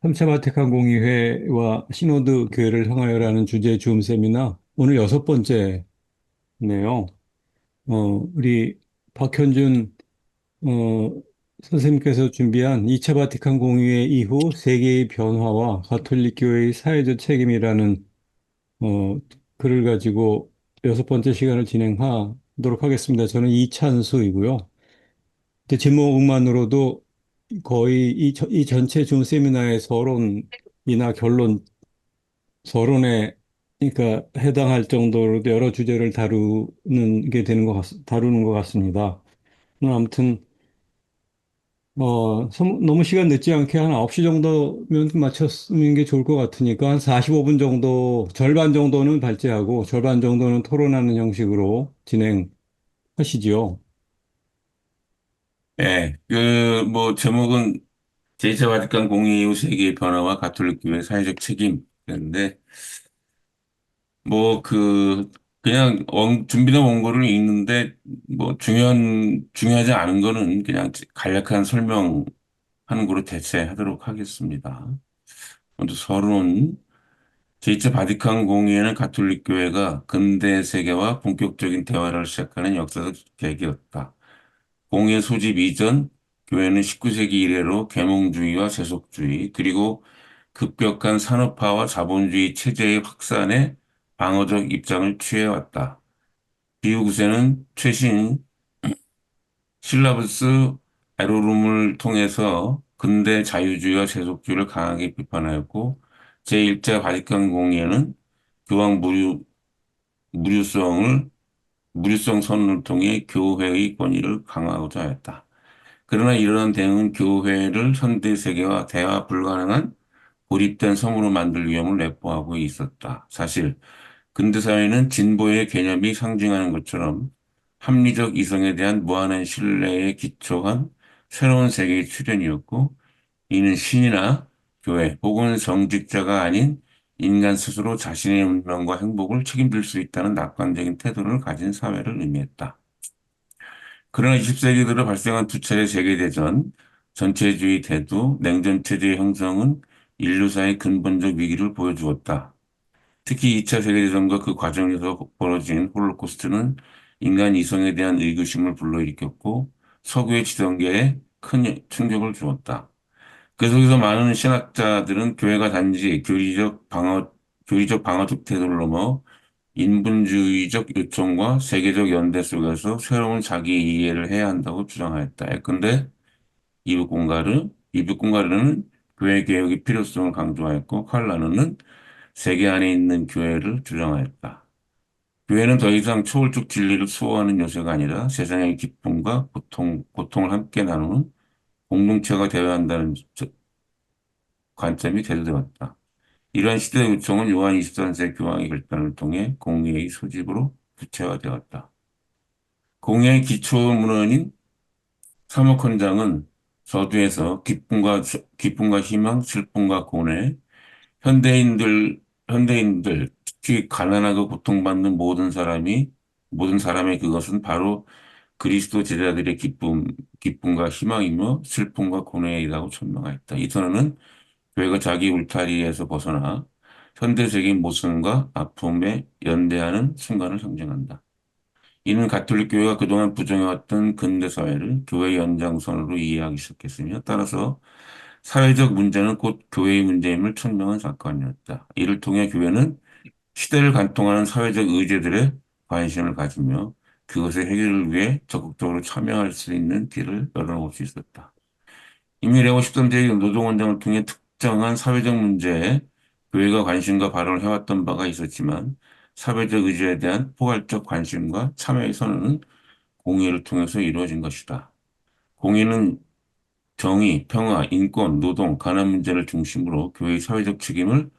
3차 바티칸 공의회와 시노드 교회를 향하여라는 주제의 줌 세미나 오늘 여섯 번째네요. 우리 박현준 선생님께서 준비한 2차 바티칸 공의회 이후 세계의 변화와 가톨릭 교회의 사회적 책임이라는 어, 글을 가지고 여섯 번째 시간을 진행하도록 하겠습니다. 저는 이찬수이고요. 근데 제목만으로도 거의 이 전체 줌 세미나의 서론이나 결론 서론에 그러니까 해당할 정도로 여러 주제를 다루는 것 같습니다. 아무튼 너무 시간 늦지 않게 한 9시 정도면 마쳤으면 게 좋을 것 같으니까 한 45분 정도 절반 정도는 발제하고 절반 정도는 토론하는 형식으로 진행하시지요. 예, 제목은 제2차 바티칸 공의 이후 세계의 변화와 가톨릭 교회의 사회적 책임이었는데, 뭐, 그, 준비된 원고를 읽는데, 중요하지 않은 거는 그냥 간략한 설명하는 거로 대체하도록 하겠습니다. 먼저 서론, 제2차 바티칸 공의회는 가톨릭 교회가 근대 세계와 본격적인 대화를 시작하는 역사적 계기였다. 공의 소집 이전 교회는 19세기 이래로 계몽주의와 세속주의 그리고 급격한 산업화와 자본주의 체제의 확산에 방어적 입장을 취해왔다. 비우구세는 최신 실라브스 에로룸을 통해서 근대 자유주의와 세속주의를 강하게 비판하였고 제1차 바티칸 공의회는 교황 무류성을 무류성 선언을 통해 교회의 권위를 강화하고자 했다. 그러나 이러한 대응은 교회를 현대 세계와 대화 불가능한 고립된 섬으로 만들 위험을 내포하고 있었다. 사실 근대사회는 진보의 개념이 상징하는 것처럼 합리적 이성에 대한 무한한 신뢰에 기초한 새로운 세계의 출현이었고 이는 신이나 교회 혹은 정직자가 아닌 인간 스스로 자신의 운명과 행복을 책임질 수 있다는 낙관적인 태도를 가진 사회를 의미했다. 그러나 20세기 들어 발생한 두 차례 세계대전, 전체주의 태도, 냉전체제의 형성은 인류사의 근본적 위기를 보여주었다. 특히 2차 세계대전과 그 과정에서 벌어진 홀로코스트는 인간 이성에 대한 의구심을 불러일으켰고 서구의 지성계에 큰 충격을 주었다. 그 속에서 많은 신학자들은 교회가 단지 교리적 방어적 태도를 넘어 인본주의적 요청과 세계적 연대 속에서 새로운 자기 이해를 해야 한다고 주장하였다. 예컨대 이브공가르는 교회 개혁의 필요성을 강조하였고 칼라르는 세계 안에 있는 교회를 주장하였다. 교회는 더 이상 초월적 진리를 수호하는 요새가 아니라 세상의 기쁨과 고통을 함께 나누는 공동체가 되어야 한다는 관점이 대두되었다. 이러한 시대의 요청은 요한 23세 교황의 결단을 통해 공의의 소집으로 구체화되었다. 공의의 기초 문헌인 사목헌장은 서두에서 기쁨과 희망, 슬픔과 고뇌, 현대인들, 특히 가난하고 고통받는 모든 사람의 그것은 바로 그리스도 제자들의 기쁨과 희망이며 슬픔과 고뇌이라고 천명하였다. 이 선언은 교회가 자기 울타리에서 벗어나 현대적인 모순과 아픔에 연대하는 순간을 상징한다. 이는 가톨릭 교회가 그동안 부정해왔던 근대 사회를 교회의 연장선으로 이해하기 시작했으며 따라서 사회적 문제는 곧 교회의 문제임을 천명한 사건이었다. 이를 통해 교회는 시대를 관통하는 사회적 의제들에 관심을 가지며 그것의 해결을 위해 적극적으로 참여할 수 있는 길을 열어놓을 수 있었다. 이미 레오 13세기 노동운동을 통해 특정한 사회적 문제에 교회가 관심과 발언을 해왔던 바가 있었지만 사회적 의제에 대한 포괄적 관심과 참여의 선언은 공의를 통해서 이루어진 것이다. 공의는 정의, 평화, 인권, 노동, 가난 문제를 중심으로 교회의 사회적 책임을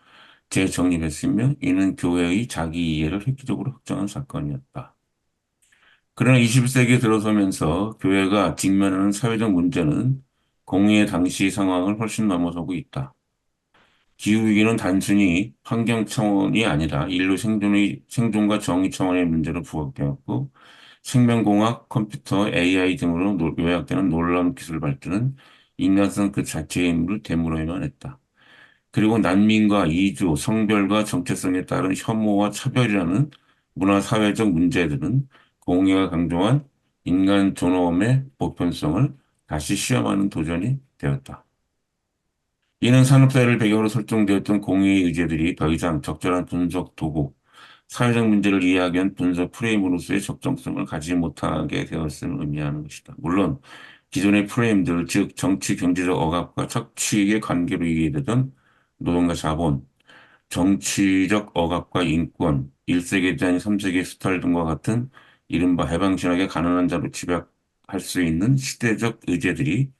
재정립했으며 이는 교회의 자기 이해를 획기적으로 확장한 사건이었다. 그러나 21세기에 들어서면서 교회가 직면하는 사회적 문제는 공의의 당시 상황을 훨씬 넘어서고 있다. 기후위기는 단순히 환경 차원이 아니라 인류 생존과 정의 차원의 문제로 부각되었고 생명공학, 컴퓨터, AI 등으로 요약되는 놀라운 기술 발전은 인간성 그 자체의 임무를 되물어야만 했다. 그리고 난민과 이주, 성별과 정체성에 따른 혐오와 차별이라는 문화 사회적 문제들은 공의가 강조한 인간 존엄의 보편성을 다시 시험하는 도전이 되었다. 이는 산업사회를 배경으로 설정되었던 공의의 의제들이 더 이상 적절한 분석 도구, 사회적 문제를 이해하기 위한 분석 프레임으로서의 적정성을 가지지 못하게 되었음을 의미하는 것이다. 물론 기존의 프레임들, 즉 정치, 경제적 억압과 착취의 관계로 이해되던 노동과 자본, 정치적 억압과 인권, 1세기에 대한 3세기 수탈 등과 같은 이른바 해방신학의 가난한 자로 집약할 수 있는 시대적 의제들이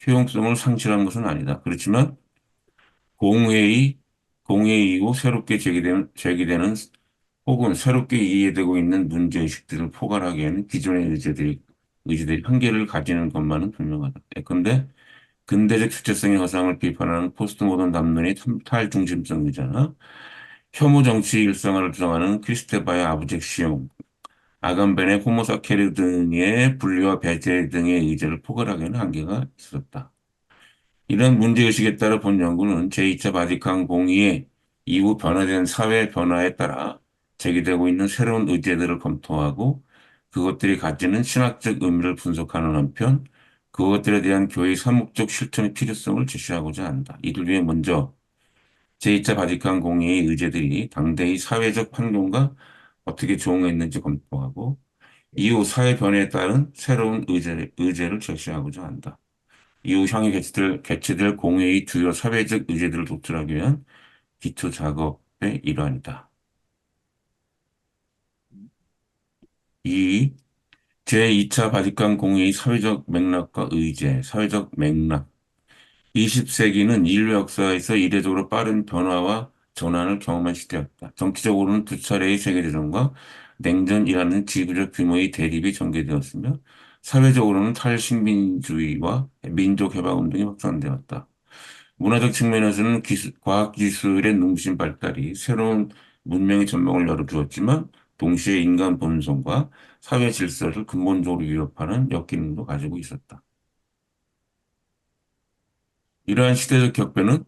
효용성을 상실한 것은 아니다. 그렇지만 공회의, 공회 이후 새롭게 제기되는 혹은 새롭게 이해되고 있는 문제의식들을 포괄하기에는 기존의 의제들이 한계를 가지는 것만은 분명하다. 그런데 근대적 주체성의 허상을 비판하는 포스트 모던 담론의 탈중심성 의자나 혐오 정치 일상화를 주장하는 크리스테바의 아브젝 시용, 아간벤의 호모사케르 등의 분리와 배제 등의 의제를 포괄하기에는 한계가 있었다. 이런 문제의식에 따라 본 연구는 제2차 바티칸 공의의 이후 변화된 사회 변화에 따라 제기되고 있는 새로운 의제들을 검토하고 그것들이 가지는 신학적 의미를 분석하는 한편 그것들에 대한 교회의 사목적 실천의 필요성을 제시하고자 한다. 이들 중에 먼저 제2차 바티칸 공의의 의제들이 당대의 사회적 환경과 어떻게 조응했는지 검토하고 이후 사회 변화에 따른 새로운 의제를 제시하고자 한다. 이후 향후 개최될 공회의 주요 사회적 의제들을 도출하기 위한 기초 작업의 일환이다. 이 제2차 바티칸 공회의 사회적 맥락과 의제, 사회적 맥락. 20세기는 인류 역사에서 이례적으로 빠른 변화와 전환을 경험한 시대였다. 정치적으로는 두 차례의 세계대전과 냉전이라는 지구적 규모의 대립이 전개되었으며, 사회적으로는 탈식민주의와 민족해방운동이 확산되었다. 문화적 측면에서는 과학기술의 농심 발달이 새로운 문명의 전망을 열어주었지만 동시에 인간 본성과 사회 질서를 근본적으로 위협하는 역기능도 가지고 있었다. 이러한 시대적 격변은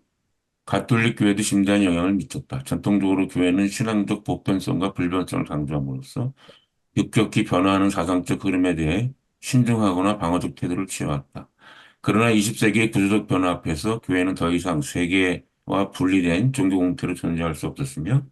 가톨릭 교회도 심대한 영향을 미쳤다. 전통적으로 교회는 신앙적 보편성과 불변성을 강조함으로써 급격히 변화하는 사상적 흐름에 대해 신중하거나 방어적 태도를 취해왔다. 그러나 20세기의 구조적 변화 앞에서 교회는 더 이상 세계와 분리된 종교 공태로 존재할 수 없었으며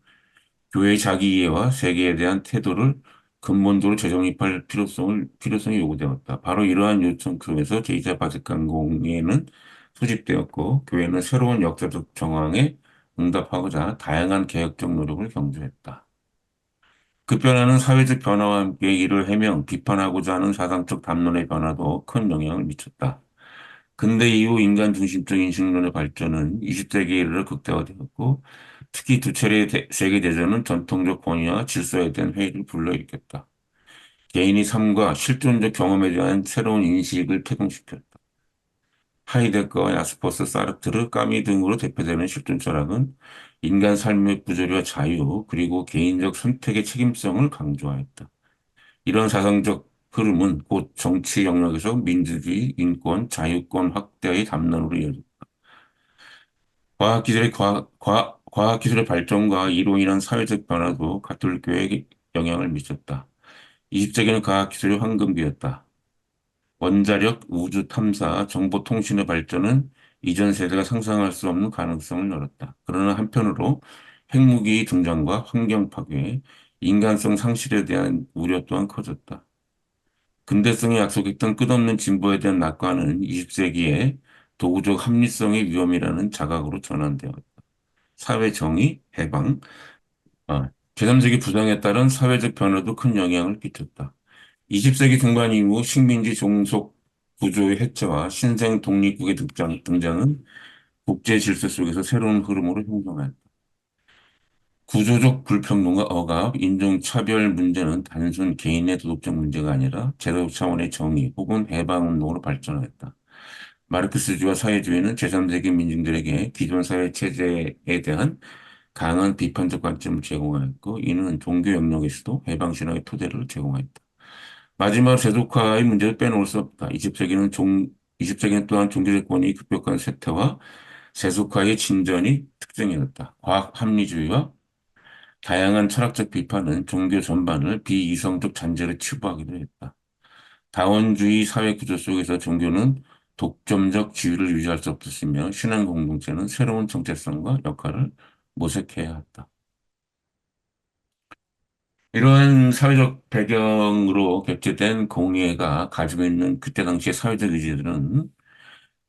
교회의 자기 이해와 세계에 대한 태도를 근본적으로 재정립할 필요성이 요구되었다. 바로 이러한 요청 속에서 제2차 바티칸 공회는 소집되었고 교회는 새로운 역사적 정황에 응답하고자 다양한 개혁적 노력을 경주했다. 급변하는 사회적 변화와 함께 이를 해명, 비판하고자 하는 사상적 담론의 변화도 큰 영향을 미쳤다. 근대 이후 인간 중심적 인식론의 발전은 20세기에 이르러 극대화되었고, 특히 두 차례의 세계대전은 전통적 권위와 질서에 대한 회의를 불러일으켰다. 개인의 삶과 실존적 경험에 대한 새로운 인식을 태동시켰다. 하이데거와 야스퍼스, 사르트르, 까미 등으로 대표되는 실존 철학은 인간 삶의 부조리와 자유, 그리고 개인적 선택의 책임성을 강조하였다. 이런 사상적 흐름은 곧 정치 영역에서 민주주의, 인권, 자유권 확대의 담론으로 이어졌다. 과학기술의 발전과 이로 인한 사회적 변화도 가톨릭 교회에 영향을 미쳤다. 20세기는 과학기술의 황금기였다. 원자력, 우주 탐사, 정보통신의 발전은 이전 세대가 상상할 수 없는 가능성을 열었다. 그러나 한편으로 핵무기 등장과 환경 파괴, 인간성 상실에 대한 우려 또한 커졌다. 근대성이 약속했던 끝없는 진보에 대한 낙관은 20세기에 도구적 합리성의 위험이라는 자각으로 전환되었다. 사회 정의, 해방, 제3세기 부상에 따른 사회적 변화도 큰 영향을 끼쳤다. 20세기 중반 이후 식민지 종속 구조의 해체와 신생 독립국의 등장은 국제 질서 속에서 새로운 흐름으로 형성했다. 구조적 불평등과 억압, 인종차별 문제는 단순 개인의 도덕적 문제가 아니라 제도 차원의 정의 혹은 해방운동으로 발전했다. 마르크스주의와 사회주의는 제3세기 민중들에게 기존 사회 체제에 대한 강한 비판적 관점을 제공하였고, 이는 종교 영역에서도 해방신학의 토대를 제공했다. 마지막 세속화의 문제를 빼놓을 수 없다. 20세기는 또한 종교적 권위 급격한 쇠퇴와 세속화의 진전이 특징이었다. 과학 합리주의와 다양한 철학적 비판은 종교 전반을 비이성적 잔재로 치부하기도 했다. 다원주의 사회 구조 속에서 종교는 독점적 지위를 유지할 수 없었으며 신앙 공동체는 새로운 정체성과 역할을 모색해야 했다. 이러한 사회적 배경으로 격제된 공예가 가지고 있는 그때 당시의 사회적 의지들은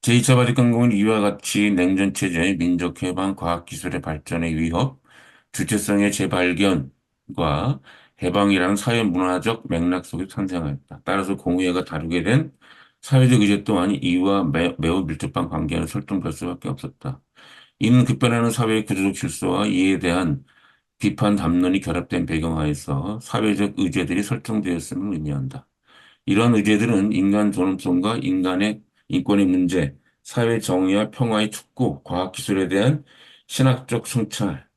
제2차 바티칸 공은 이와 같이 냉전 체제의 민족 해방, 과학 기술의 발전의 위협, 주체성의 재발견과 해방이라는 사회 문화적 맥락 속에 탄생하였다. 따라서 공의회가 다루게 된 사회적 의제 또한 이와 매우 밀접한 관계를 설정될 수밖에 없었다. 이는 급변하는 사회의 구조적 질서와 이에 대한 비판 담론이 결합된 배경하에서 사회적 의제들이 설정되었음을 의미한다. 이러한 의제들은 인간 존엄성과 인간의 인권의 문제, 사회 정의와 평화의 촉구, 과학기술에 대한 신학적 성찰,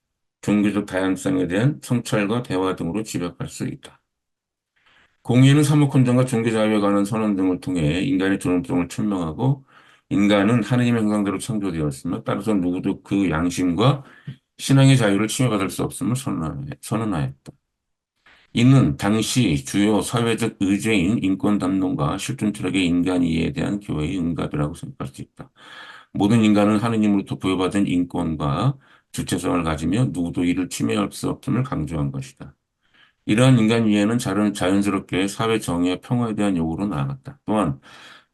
종교적 다양성에 대한 성찰과 대화 등으로 집약할 수 있다. 공의는 사목헌정과 종교자유에 관한 선언 등을 통해 인간의 존엄성을 천명하고 인간은 하느님의 형상대로 창조되었으며 따라서 누구도 그 양심과 신앙의 자유를 침해받을 수 없음을 선언하였다. 이는 당시 주요 사회적 의제인 인권 담론과 실존 철학의 인간 이해에 대한 교회의 응답이라고 생각할 수 있다. 모든 인간은 하느님으로부터 부여받은 인권과 주체성을 가지며 누구도 이를 침해할 수 없음을 강조한 것이다. 이러한 인간 이해는 자연스럽게 사회 정의와 평화에 대한 요구로 나아갔다. 또한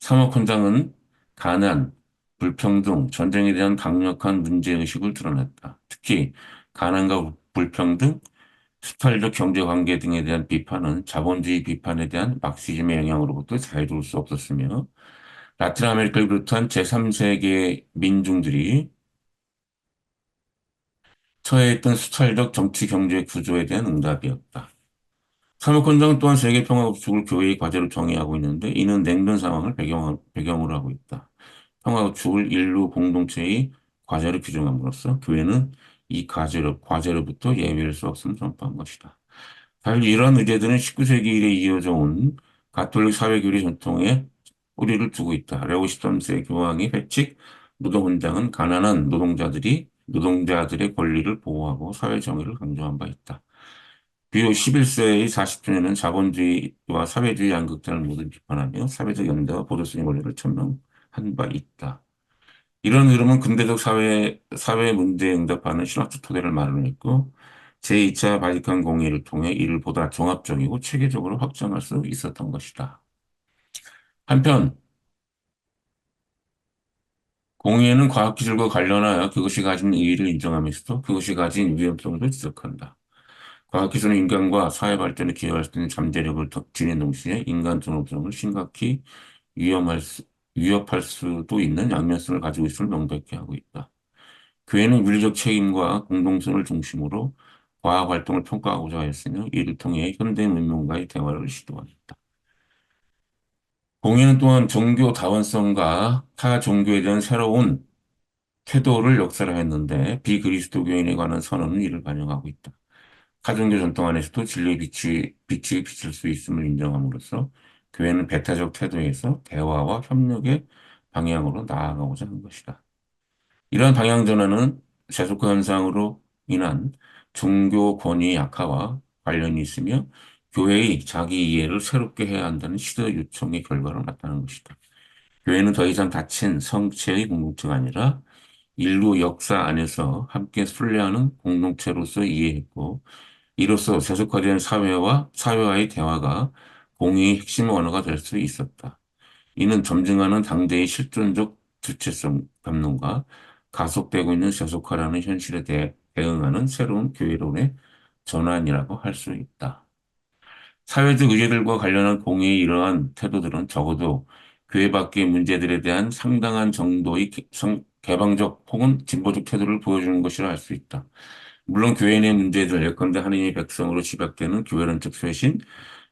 사목헌장은 가난, 불평등, 전쟁에 대한 강력한 문제의식을 드러냈다. 특히 가난과 불평등, 수탈적 경제관계 등에 대한 비판은 자본주의 비판에 대한 막시즘의 영향으로부터 자유로울 수 없었으며 라틴 아메리카를 비롯한 제3세계 민중들이 처해있던 수탈적 정치 경제 구조에 대한 응답이었다. 사무권장은 또한 세계평화구축을 교회의 과제로 정의하고 있는데 이는 냉전 상황을 배경으로 하고 있다. 평화구축을 인류 공동체의 과제로 규정함으로써 교회는 이 과제로부터 예외할 수 없음을 선포한 것이다. 사실 이러한 의제들은 19세기 이래 이어져 온 가톨릭 사회교리 전통에 뿌리를 두고 있다. 레오 13세 교황이 회칙 노동헌장은 가난한 노동자들의 권리를 보호하고 사회 정의를 강조한 바 있다. 비록 11세의 40주년은 자본주의와 사회주의 양극단을 모두 비판하며 사회적 연대와 보도성의 원리를 천명한 바 있다. 이런 흐름은 근대적 사회 문제에 응답하는 신학적 토대를 마련했고, 제2차 바티칸 공의를 통해 이를 보다 종합적이고 체계적으로 확장할 수 있었던 것이다. 한편, 공의는 과학기술과 관련하여 그것이 가진 의의를 인정하면서도 그것이 가진 위험성도 지적한다. 과학기술은 인간과 사회 발전에 기여할 수 있는 잠재력을 지닌 동시에 인간 존엄성을 심각히 위험할 수, 위협할 수도 있는 양면성을 가지고 있음을 명백히 하고 있다. 교회는 윤리적 책임과 공동성을 중심으로 과학 활동을 평가하고자 했으며 이를 통해 현대 문명과의 대화를 시도하였다. 공예는 또한 종교 다원성과 타 종교에 대한 새로운 태도를 역설했는데 비그리스도교인에 관한 선언은 이를 반영하고 있다. 타종교 전통 안에서도 진리의 빛이 비칠 수 있음을 인정함으로써 교회는 배타적 태도에서 대화와 협력의 방향으로 나아가고자 한 것이다. 이러한 방향 전환은 세속화 현상으로 인한 종교 권위의 약화와 관련이 있으며 교회의 자기 이해를 새롭게 해야 한다는 시대 요청의 결과로 나타난 것이다. 교회는 더 이상 닫힌 성체의 공동체가 아니라 인류 역사 안에서 함께 순례하는 공동체로서 이해했고 이로써 세속화된 사회와의 대화가 공의의 핵심 언어가 될 수 있었다. 이는 점증하는 당대의 실존적 주체성 담론과 가속되고 있는 세속화라는 현실에 대응하는 새로운 교회론의 전환이라고 할 수 있다. 사회적 의제들과 관련한 공의의 이러한 태도들은 적어도 교회 밖의 문제들에 대한 상당한 정도의 개방적 혹은 진보적 태도를 보여주는 것이라 할 수 있다. 물론 교회 내 문제들, 예컨대 하느님의 백성으로 지각되는 교회론적 쇄신,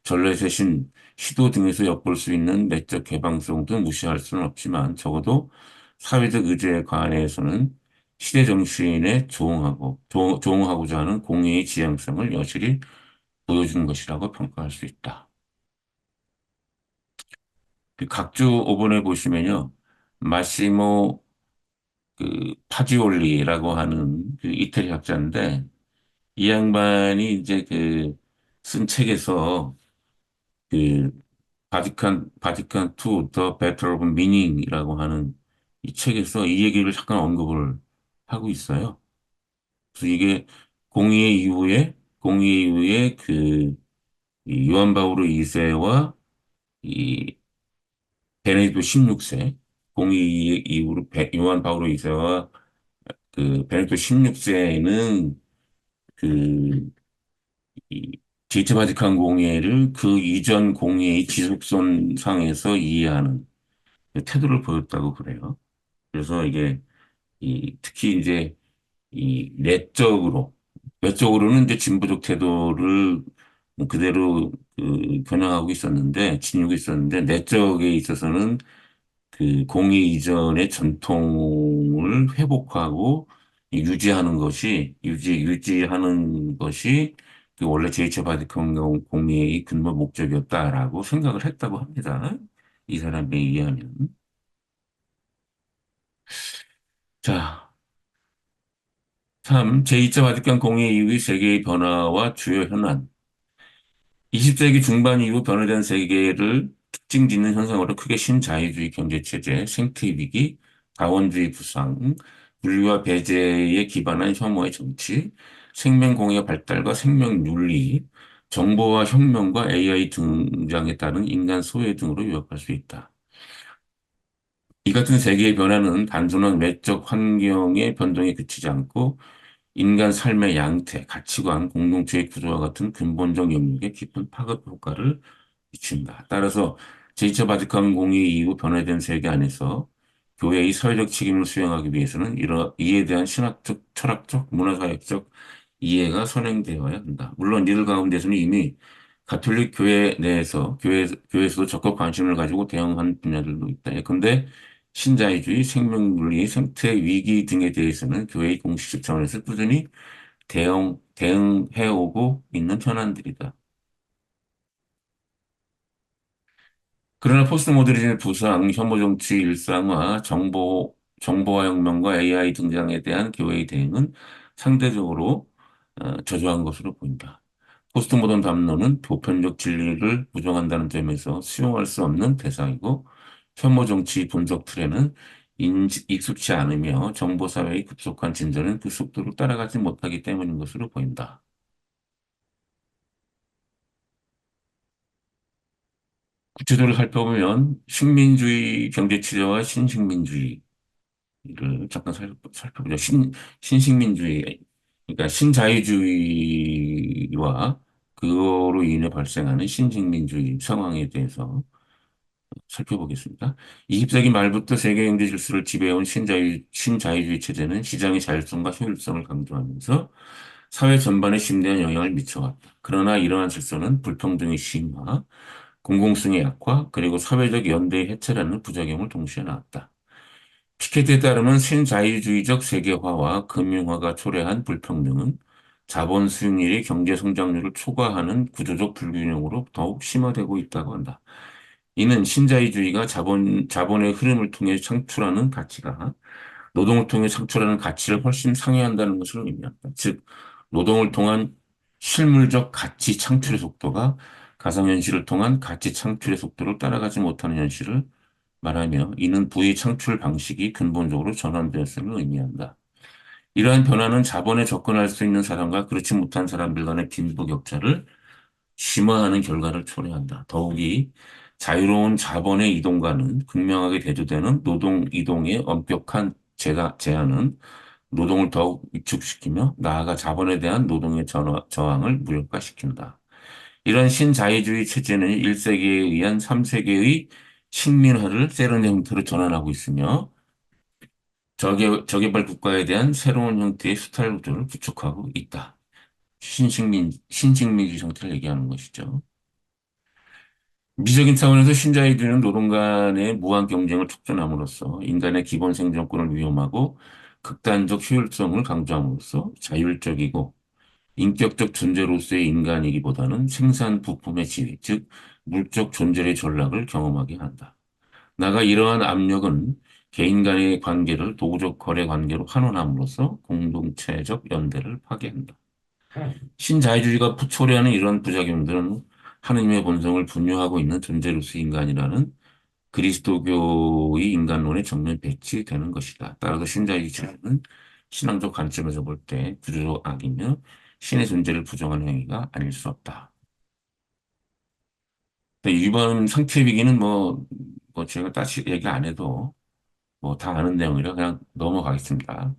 전례 쇄신, 시도 등에서 엿볼 수 있는 내적 개방성도 무시할 수는 없지만 적어도 사회적 의제에 관해서는 시대 정신에 조응하고자 하는 공의의 지향성을 여실히 보여준 것이라고 평가할 수 있다. 그 각주 5번에 보시면요. 마시모 그 파지올리라고 하는 그 이태리 학자인데 이 양반이 이제 그 쓴 책에서 그 바티칸 2 The Battle of Meaning이라고 하는 이 책에서 이 얘기를 잠깐 언급을 하고 있어요. 그래서 이게 공의 이후에 그 이 요한 바오로 2세와 이 베네디토 16세 공의 이후로 요한 바오로 2세와 그 베네디토 16세는 그 이 제이트 바티칸 공예를 그 이전 공예의 지속선 상에서 이해하는 그 태도를 보였다고 그래요. 그래서 이게 특히 이제 이 외적으로는 이제 진보적 태도를 뭐 그대로 겨냥하고 있었는데 진유고 있었는데 내적에 있어서는 그 공의 이전의 전통을 회복하고 유지하는 것이 그 원래 제이처 바티칸 공의의 근본 목적이었다라고 생각을 했다고 합니다. 이 사람에 의하면. 자, 제2차 바티칸 공의 이후의 세계의 변화와 주요 현안. 20세기 중반 이후 변화된 세계를 특징 짓는 현상으로 크게 신자유주의 경제체제, 생태 위기, 자원주의 부상, 분리와 배제에 기반한 혐오의 정치, 생명공의 발달과 생명윤리, 정보화 혁명과 AI 등장에 따른 인간 소외 등으로 요약할 수 있다. 이 같은 세계의 변화는 단순한 외적 환경의 변동에 그치지 않고 인간 삶의 양태, 가치관, 공동체의 구조와 같은 근본적 영역에 깊은 파급 효과를 미친다. 따라서 제2차 바티칸 공의 이후 변화된 세계 안에서 교회의 사회적 책임을 수행하기 위해서는 이에 대한 신학적, 철학적, 문화사회적 이해가 선행되어야 한다. 물론 이들 가운데서는 이미 가톨릭 교회 내에서 교회에서도 적극 관심을 가지고 대응한 분야들도 있다. 예컨대 신자유주의, 생명윤리, 생태 위기 등에 대해서는 교회의 공식적 차원에서 꾸준히 대응해오고 있는 현안들이다. 그러나 포스트 모더니즘의 부상, 혐오 정치 일상화, 정보화 혁명과 AI 등장에 대한 교회의 대응은 상대적으로 저조한 것으로 보인다. 포스트 모던 담론은 보편적 진리를 부정한다는 점에서 수용할 수 없는 대상이고, 혐오 정치 분석 틀에는 익숙치 않으며 정보 사회의 급속한 진전은 그 속도를 따라가지 못하기 때문인 것으로 보인다. 구체적으로 살펴보면 식민주의 경제치료와 신식민주의 를 잠깐 살펴보자. 신식민주의, 그러니까 신자유주의와 그거로 인해 발생하는 신식민주의 상황에 대해서 살펴보겠습니다. 20세기 말부터 세계 경제 질서를 지배해온 신자유주의 체제는 시장의 자율성과 효율성을 강조하면서 사회 전반에 심대한 영향을 미쳐왔다. 그러나 이러한 질서는 불평등의 심화, 공공성의 약화, 그리고 사회적 연대의 해체라는 부작용을 동시에 낳았다. 피케티에 따르면 신자유주의적 세계화와 금융화가 초래한 불평등은 자본 수익률이 경제 성장률을 초과하는 구조적 불균형으로 더욱 심화되고 있다고 한다. 이는 신자유주의가 자본의 흐름을 통해 창출하는 가치가 노동을 통해 창출하는 가치를 훨씬 상회한다는 것을 의미한다. 즉, 노동을 통한 실물적 가치 창출의 속도가 가상현실을 통한 가치 창출의 속도를 따라가지 못하는 현실을 말하며 이는 부의 창출 방식이 근본적으로 전환되었음을 의미한다. 이러한 변화는 자본에 접근할 수 있는 사람과 그렇지 못한 사람들 간의 빈부격차를 심화하는 결과를 초래한다. 더욱이 자유로운 자본의 이동과는 극명하게 대조되는 노동 이동의 엄격한 제한은 노동을 더욱 위축시키며 나아가 자본에 대한 노동의 저항을 무력화시킨다. 이런 신자유주의 체제는 1세기에 의한 3세기의 식민화를 세련 형태로 전환하고 있으며 저개발 국가에 대한 새로운 형태의 수탈 구조를 구축하고 있다. 신식민주의 형태를 얘기하는 것이죠. 미적인 차원에서 신자유주의는 노동 간의 무한 경쟁을 촉진함으로써 인간의 기본 생존권을 위험하고 극단적 효율성을 강조함으로써 자율적이고 인격적 존재로서의 인간이기보다는 생산 부품의 지위, 즉 물적 존재의 전락을 경험하게 한다. 나가 이러한 압력은 개인 간의 관계를 도구적 거래 관계로 환원함으로써 공동체적 연대를 파괴한다. 신자유주의가 초래하는 이런 부작용들은 하느님의 본성을 분유하고 있는 존재로서 인간이라는 그리스도교의 인간론에 정면 배치되는 것이다. 따라서 신자유주의는 신앙적 관점에서 볼 때 구조적 악이며 신의 존재를 부정하는 행위가 아닐 수 없다. 근데 이번 상태위기는 뭐 제가 따시 얘기 안 해도 뭐 다 아는 내용이라 그냥 넘어가겠습니다.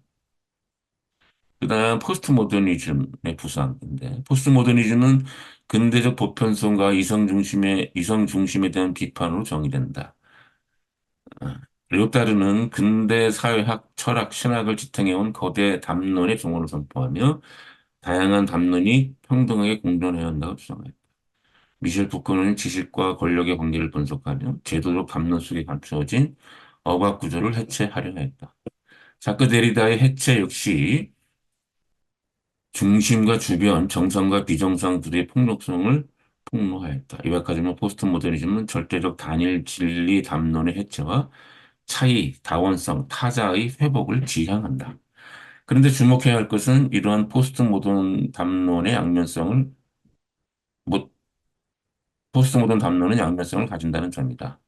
그다음 포스트 모더니즘의 부상인데 포스트 모더니즘은 근대적 보편성과 이성 중심에 대한 비판으로 정의된다. 르오타르는 근대 사회학, 철학, 신학을 지탱해온 거대 담론의 종언을 선포하며 다양한 담론이 평등하게 공존해야 한다고 주장했다. 미셸 푸코는 지식과 권력의 관계를 분석하며 제도적 담론 속에 감추어진 억압 구조를 해체하려 했다. 자크 데리다의 해체 역시 중심과 주변, 정상과 비정상 둘의 폭력성을 폭로하였다. 요약하자면 포스트 모더니즘은 절대적 단일 진리 담론의 해체와 차이, 다원성, 타자의 회복을 지향한다. 그런데 주목해야 할 것은 이러한 포스트 모던 담론의 양면성을, 뭐, 포스트 모던 담론은 양면성을 가진다는 점이다.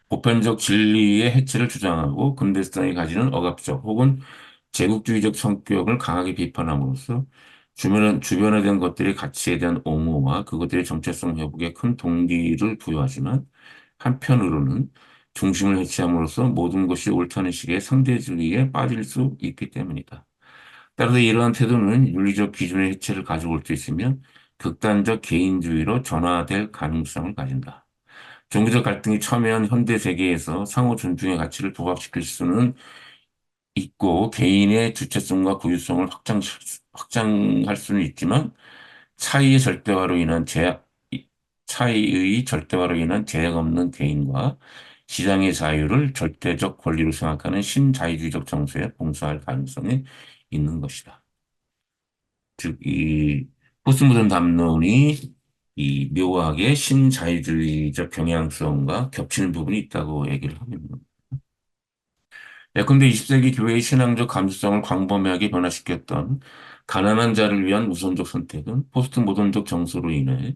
보편적 진리의 해체를 주장하고 근대성이 가지는 억압적 혹은 제국주의적 성격을 강하게 비판함으로써 주변에 대한 것들의 가치에 대한 옹호와 그것들의 정체성 회복에 큰 동기를 부여하지만 한편으로는 중심을 해체함으로써 모든 것이 옳다는 식의 상대주의에 빠질 수 있기 때문이다. 따라서 이러한 태도는 윤리적 기준의 해체를 가져올 수 있으면 극단적 개인주의로 전화될 가능성을 가진다. 종교적 갈등이 첨예한 현대 세계에서 상호 존중의 가치를 부각시킬 수는 있고 개인의 주체성과 고유성을 확장할 수는 있지만 차이의 절대화로 인한 제약, 차이의 절대화로 인한 제약 없는 개인과 시장의 자유를 절대적 권리로 생각하는 신자유주의적 정서에 봉사할 가능성이 있는 것이다. 즉, 이 포스트모던 담론이 이 묘하게 신자유주의적 경향성과 겹치는 부분이 있다고 얘기를 합니다. 예컨대 20세기 교회의 신앙적 감수성을 광범위하게 변화시켰던 가난한 자를 위한 우선적 선택은 포스트 모던적 정서로 인해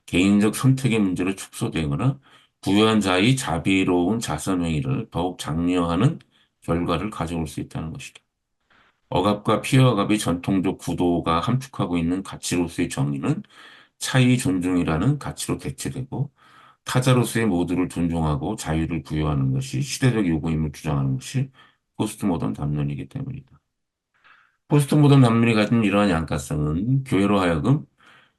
개인적 선택의 문제로 축소되거나 부유한 자의 자비로운 자선 행위를 더욱 장려하는 결과를 가져올 수 있다는 것이다. 억압과 피해억압의 전통적 구도가 함축하고 있는 가치로서의 정의는 차이 존중이라는 가치로 대체되고 타자로서의 모두를 존중하고 자유를 부여하는 것이 시대적 요구임을 주장하는 것이 포스트 모던 담론이기 때문이다. 포스트 모던 담론이 가진 이러한 양가성은 교회로 하여금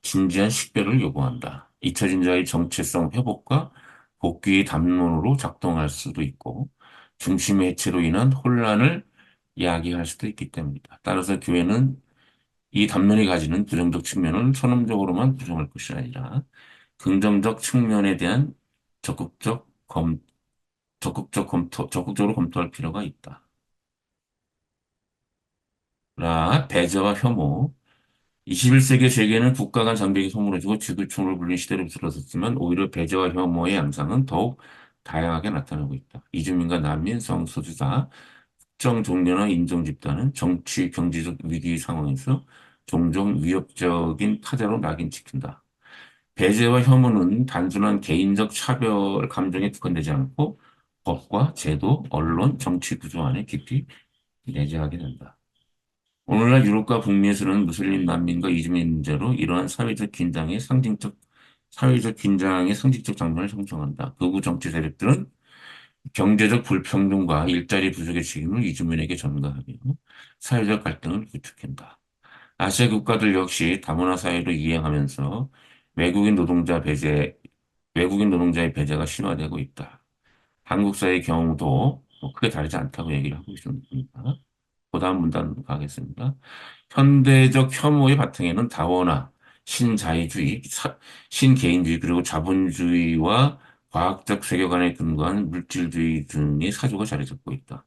진지한 식별을 요구한다. 잊혀진 자의 정체성 회복과 복귀의 담론으로 작동할 수도 있고 중심의 해체로 인한 혼란을 야기할 수도 있기 때문이다. 따라서 교회는 이 담론이 가지는 부정적 측면을 선언적으로만 부정할 것이 아니라 긍정적 측면에 대한 적극적 검, 적극적으로 검토할 필요가 있다. 배제와 혐오. 21세기 세계는 국가 간 장벽이 소멸해지고 지구촌으로 불린 시대로 들어섰지만 오히려 배제와 혐오의 양상은 더욱 다양하게 나타나고 있다. 이주민과 난민, 성소수자, 특정 종교나 인종 집단은 정치, 경제적 위기 상황에서 종종 위협적인 타자로 낙인찍힌다. 배제와 혐오는 단순한 개인적 차별 감정에 국한되지 않고 법과 제도, 언론, 정치 구조 안에 깊이 내재하게 된다. 오늘날 유럽과 북미에서는 무슬림 난민과 이주민 문제로 이러한 사회적 긴장의 상징적 장면을 형성한다. 극우 정치 세력들은 경제적 불평등과 일자리 부족의 책임을 이주민에게 전가하며 사회적 갈등을 구축한다. 아시아 국가들 역시 다문화 사회로 이행하면서 외국인 노동자 배제, 외국인 노동자의 배제가 심화되고 있다. 한국 사회의 경우도 뭐 크게 다르지 않다고 얘기를 하고 있습니다. 그 다음 문단 가겠습니다. 현대적 혐오의 바탕에는 다원화, 신자유주의, 신개인주의, 그리고 자본주의와 과학적 세계관에 근거한 물질주의 등의 사조가 자리 잡고 있다.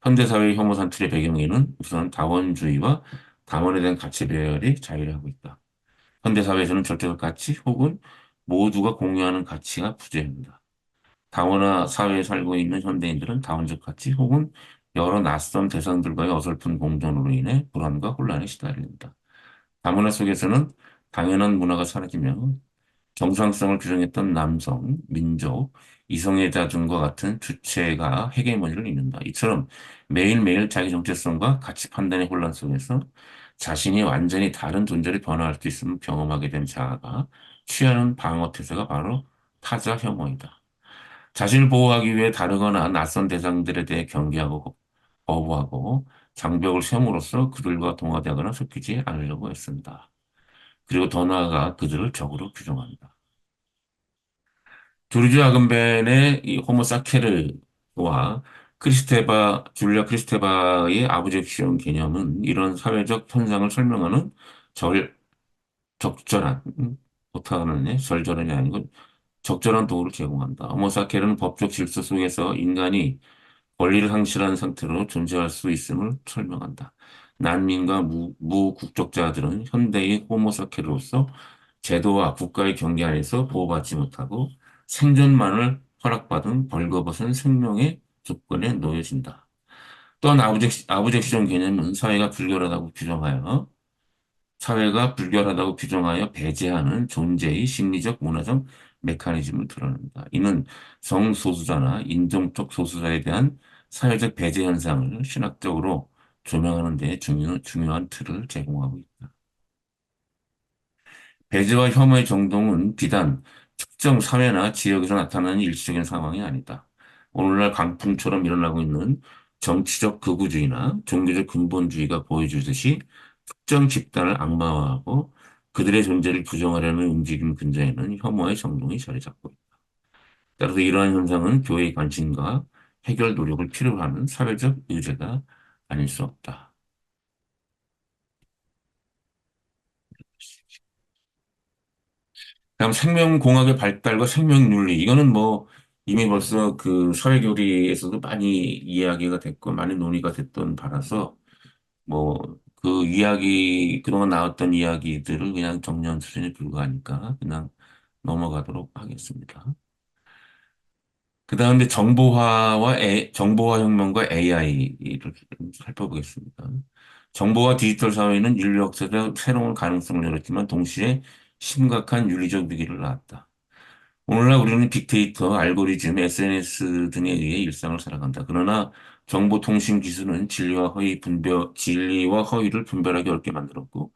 현대사회의 혐오 산출의 배경에는 우선 다원주의와 다원에 대한 가치 배열이 자리하고 있다. 현대사회에서는 절대적 가치 혹은 모두가 공유하는 가치가 부재합니다. 다문화 사회에 살고 있는 현대인들은 다원적 가치 혹은 여러 낯선 대상들과의 어설픈 공존으로 인해 불안과 혼란에 시달린다. 다문화 속에서는 당연한 문화가 사라지며 정상성을 규정했던 남성, 민족, 이성의 자존과 같은 주체가 헤게모니를 잇는다. 이처럼 매일매일 자기 정체성과 가치 판단의 혼란 속에서 자신이 완전히 다른 존재로 변화할 수 있음을 경험하게 된 자아가 취하는 방어 태세가 바로 타자 혐오이다. 자신을 보호하기 위해 다르거나 낯선 대상들에 대해 경계하고 거부하고 장벽을 세움으로써 그들과 동화되거나 섞이지 않으려고 했습니다. 그리고 더 나아가 그들을 적으로 규정한다. 조르주 아금벤의 이 호모사케르와 줄리아 크리스테바의 아브젝시온 개념은 이런 사회적 현상을 설명하는 절, 적절한, 못하는, 절절한이 아니고 적절한 도구를 제공한다. 호모사케르는 법적 질서 속에서 인간이 권리를 상실한 상태로 존재할 수 있음을 설명한다. 난민과 무국적자들은 현대의 호모사케르로서 제도와 국가의 경계 안에서 보호받지 못하고 생존만을 허락받은 벌거벗은 생명의 조건에 놓여진다. 또한 아브젝시온 개념은 사회가 불결하다고 규정하여 배제하는 존재의 심리적 문화적 메커니즘을 드러낸다. 이는 성소수자나 인종적 소수자에 대한 사회적 배제 현상을 신학적으로 조명하는 데 중요한 틀을 제공하고 있다. 배제와 혐오의 정동은 비단 특정 사회나 지역에서 나타나는 일시적인 상황이 아니다. 오늘날 강풍처럼 일어나고 있는 정치적 극우주의나 종교적 근본주의가 보여주듯이 특정 집단을 악마화하고 그들의 존재를 부정하려는 움직임 근저에는 혐오의 정동이 자리 잡고 있다. 따라서 이러한 현상은 교회의 관심과 해결 노력을 필요로 하는 사회적 의제가 아닐 수 없다. 다음 생명공학의 발달과 생명윤리. 이거는 뭐 이미 벌써 그 사회교리에서도 많이 이야기가 됐고 많이 논의가 됐던 바라서 뭐 그 이야기, 그동안 나왔던 이야기들을 그냥 정리한 수준에 불과하니까 그냥 넘어가도록 하겠습니다. 그 다음에 정보화 혁명과 AI를 살펴보겠습니다. 정보화 디지털 사회는 인류 역사에 새로운 가능성을 열었지만 동시에 심각한 윤리적 위기를 낳았다. 오늘날 우리는 빅데이터, 알고리즘, SNS 등에 의해 일상을 살아간다. 그러나 정보통신 기술은 진리와 허위를 분별하기 어렵게 만들었고,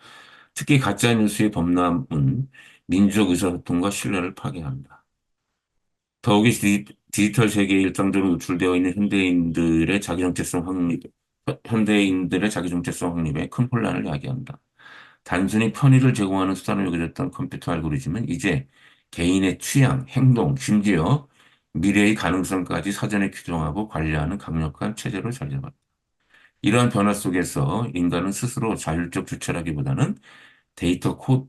특히 가짜뉴스의 범람은 민주적 의사소통과 신뢰를 파괴한다. 더욱이 디지털 세계에 일상적으로 노출되어 있는 현대인들의 자기 정체성 확립에 큰 혼란을 야기한다. 단순히 편의를 제공하는 수단으로 여겨졌던 컴퓨터 알고리즘은 이제 개인의 취향, 행동, 심지어 미래의 가능성까지 사전에 규정하고 관리하는 강력한 체제로 자리 잡았다. 이러한 변화 속에서 인간은 스스로 자율적 주체라기보다는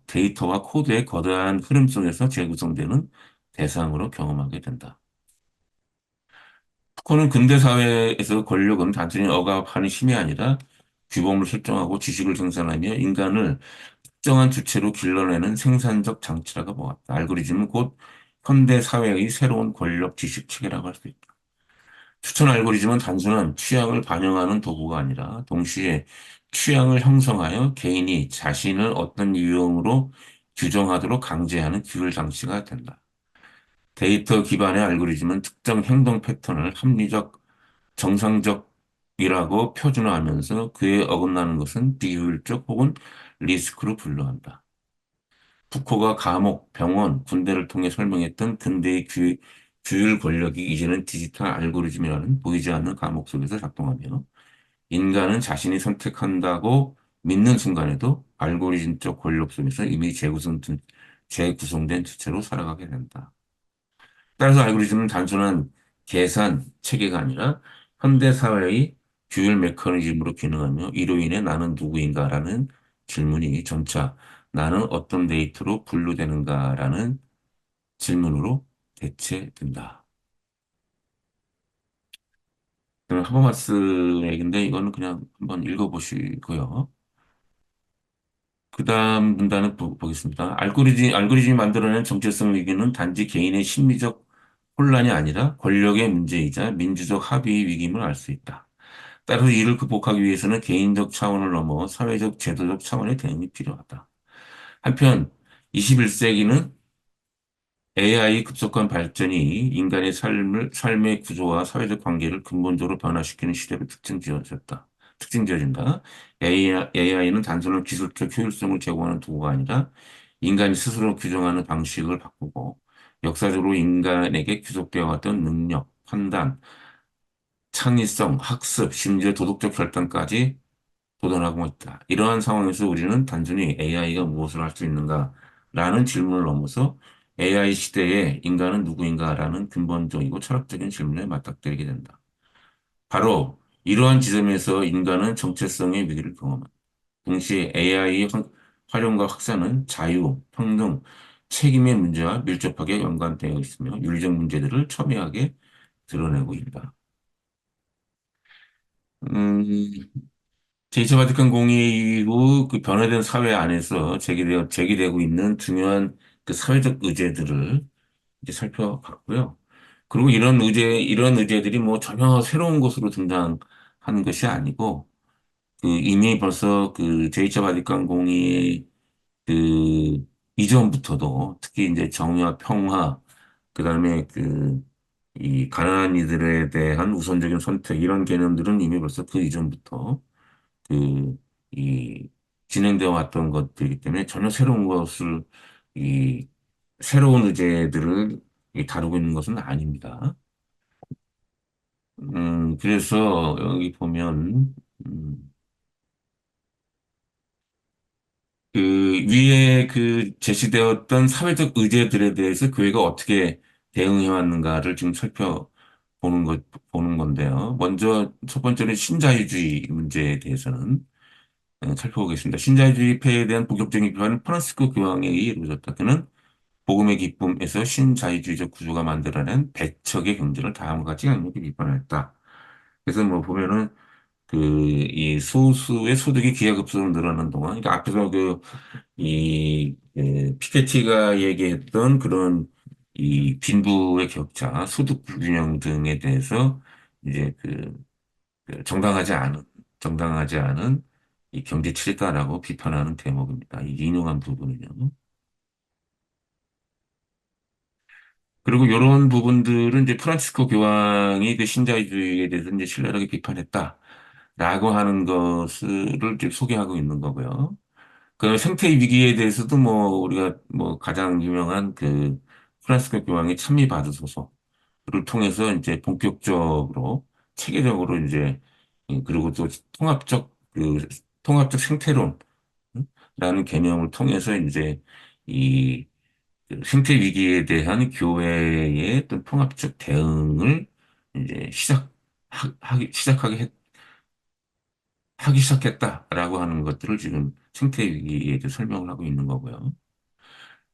데이터와 코드의 거대한 흐름 속에서 재구성되는 대상으로 경험하게 된다. 푸코는 근대 사회에서 권력은 단순히 억압하는 힘이 아니라 규범을 설정하고 지식을 생산하며 인간을 특정한 주체로 길러내는 생산적 장치라고 보았다. 알고리즘은 곧 현대 사회의 새로운 권력 지식 체계라고 할 수 있다. 추천 알고리즘은 단순한 취향을 반영하는 도구가 아니라 동시에 취향을 형성하여 개인이 자신을 어떤 유형으로 규정하도록 강제하는 규율 장치가 된다. 데이터 기반의 알고리즘은 특정 행동 패턴을 합리적, 정상적이라고 표준화하면서 그에 어긋나는 것은 비효율적 혹은 리스크로 분류한다. 푸코가 감옥, 병원, 군대를 통해 설명했던 근대의 규율 권력이 이제는 디지털 알고리즘이라는 보이지 않는 감옥 속에서 작동하며 인간은 자신이 선택한다고 믿는 순간에도 알고리즘적 권력 속에서 이미 재구성된 주체로 살아가게 된다. 따라서 알고리즘은 단순한 계산 체계가 아니라 현대 사회의 규율 메커니즘으로 기능하며 이로 인해 나는 누구인가라는 질문이 점차 나는 어떤 데이터로 분류되는가라는 질문으로 대체된다. 그럼 하버마스 얘기인데 이거는 그냥 한번 읽어보시고요. 그 다음 문단을 보겠습니다. 알고리즘이 만들어낸 정체성 위기는 단지 개인의 심리적 혼란이 아니라 권력의 문제이자 민주적 합의의 위기임을 알 수 있다. 따라서 이를 극복하기 위해서는 개인적 차원을 넘어 사회적, 제도적 차원의 대응이 필요하다. 한편 21세기는 AI 급속한 발전이 인간의 삶의 구조와 사회적 관계를 근본적으로 변화시키는 시대로 특징지어진다. AI는 단순한 기술적 효율성을 제공하는 도구가 아니라 인간이 스스로 규정하는 방식을 바꾸고 역사적으로 인간에게 귀속되어 왔던 능력, 판단, 창의성, 학습, 심지어 도덕적 결단까지 도전하고 있다. 이러한 상황에서 우리는 단순히 AI가 무엇을 할 수 있는가라는 질문을 넘어서 AI 시대에 인간은 누구인가라는 근본적이고 철학적인 질문에 맞닥뜨리게 된다. 바로 이러한 지점에서 인간은 정체성의 위기를 경험한다. 동시에 AI의 활용과 확산은 자유, 평등, 책임의 문제와 밀접하게 연관되어 있으며 윤리적 문제들을 첨예하게 드러내고 있다. 음, 제2차 바티칸 공의 이후 그 변화된 사회 안에서 제기되고 있는 중요한 그 사회적 의제들을 이제 살펴봤고요. 그리고 이런 의제들이 뭐 전혀 새로운 것으로 등장하는 것이 아니고, 그 이미 벌써 그 제2차 바티칸 공의 그 이전부터도 특히 이제 정의와 평화, 그 다음에 이 가난한 이들에 대한 우선적인 선택, 이런 개념들은 이미 벌써 그 이전부터 그, 이, 진행되어 왔던 것들이기 때문에 전혀 새로운 이, 새로운 의제들을 다루고 있는 것은 아닙니다. 그래서 여기 보면, 그 위에 그 제시되었던 사회적 의제들에 대해서 교회가 어떻게 대응해 왔는가를 지금 보는 건데요. 먼저 첫 번째는 신자유주의 문제에 대해서는 살펴보겠습니다. 신자유주의 폐해에 대한 본격적인 비판은 프란시스코 교황에 의해 이루어졌다. 그는 복음의 기쁨에서 신자유주의적 구조가 만들어낸 배척의 경쟁을 다음과 같이 강력히 비판했다. 그래서 뭐 보면은 이 소수의 소득이 기하급수로 늘어나는 동안, 그러니까 앞에서 피케티가 얘기했던 그런 이 빈부의 격차, 소득 불균형 등에 대해서 이제 정당하지 않은 이 경제 치리다라고 비판하는 대목입니다. 이 인용한 부분은요. 그리고 이런 부분들은 이제 프란치스코 교황이 그 신자유주의에 대해서 이제 신랄하게 비판했다라고 하는 것을 이제 소개하고 있는 거고요. 그 생태 위기에 대해서도 뭐 우리가 뭐 가장 유명한 그 프란치스코 교황의 찬미 받으소서를 통해서 이제 본격적으로 체계적으로 이제 그리고 또 통합적 생태론라는 개념을 통해서 이제 이 생태 위기에 대한 교회의 어떤 통합적 대응을 이제 하기 시작했다라고 하는 것들을 지금 생태 위기에 대해 설명을 하고 있는 거고요.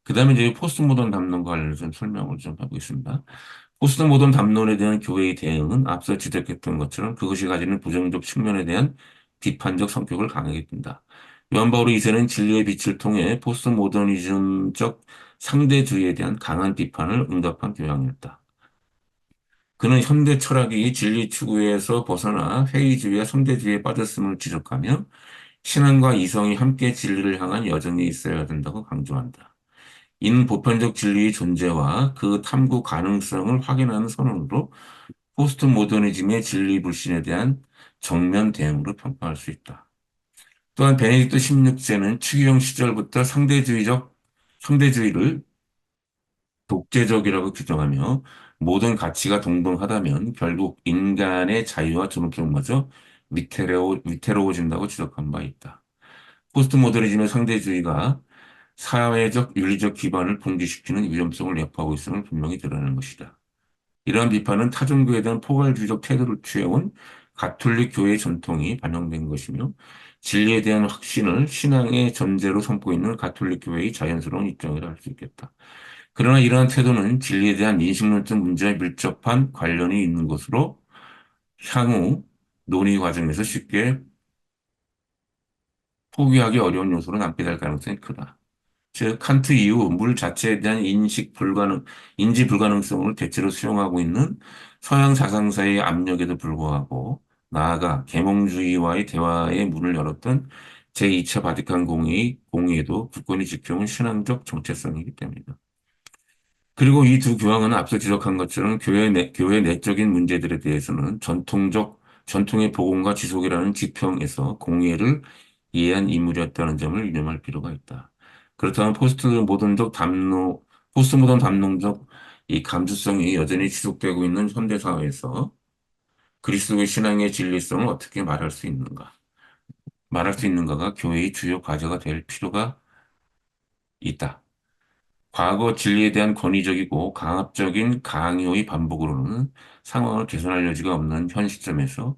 그 다음에 이제 포스트 모던 담론과 관련해서 설명을 좀 하고 있습니다. 포스트 모던 담론에 대한 교회의 대응은 앞서 지적했던 것처럼 그것이 가지는 부정적 측면에 대한 비판적 성격을 강하게 둔다. 요한 바오로 2세는 진리의 빛을 통해 포스트 모더니즘적 상대주의에 대한 강한 비판을 응답한 교양이었다. 그는 현대 철학이 진리 추구에서 벗어나 회의주의와 상대주의에 빠졌음을 지적하며 신앙과 이성이 함께 진리를 향한 여정에 있어야 된다고 강조한다. 이는 보편적 진리의 존재와 그 탐구 가능성을 확인하는 선언으로 포스트 모더니즘의 진리 불신에 대한 정면 대응으로 평가할 수 있다. 또한 베네딕토 16세는 추기경 시절부터 상대주의를 독재적이라고 규정하며 모든 가치가 동등하다면 결국 인간의 자유와 존엄성마저 위태로워진다고 지적한 바 있다. 포스트 모더니즘의 상대주의가 사회적 윤리적 기반을 붕괴시키는 위험성을 내포하고 있음을 분명히 드러내는 것이다. 이러한 비판은 타종교에 대한 포괄주의적 태도를 취해온 가톨릭 교회의 전통이 반영된 것이며 진리에 대한 확신을 신앙의 전제로 삼고 있는 가톨릭 교회의 자연스러운 입장이라 할 수 있겠다. 그러나 이러한 태도는 진리에 대한 인식론적 문제와 밀접한 관련이 있는 것으로 향후 논의 과정에서 쉽게 포기하기 어려운 요소로 남게 될 가능성이 크다. 즉, 칸트 이후 물 자체에 대한 인지 불가능성을 대체로 수용하고 있는 서양 사상사의 압력에도 불구하고, 나아가 계몽주의와의 대화의 문을 열었던 제2차 바티칸 공의에도 국권이 지켜온 신앙적 정체성이기 때문이다. 그리고 이 두 교황은 앞서 지적한 것처럼 교회 내적인 문제들에 대해서는 전통의 복원과 지속이라는 지평에서 공의를 이해한 인물이었다는 점을 유념할 필요가 있다. 그렇다면 포스트 모던 담론적 이 감수성이 여전히 지속되고 있는 현대 사회에서 그리스도의 신앙의 진리성을 어떻게 말할 수 있는가? 말할 수 있는가가 교회의 주요 과제가 될 필요가 있다. 과거 진리에 대한 권위적이고 강압적인 강요의 반복으로는 상황을 개선할 여지가 없는 현 시점에서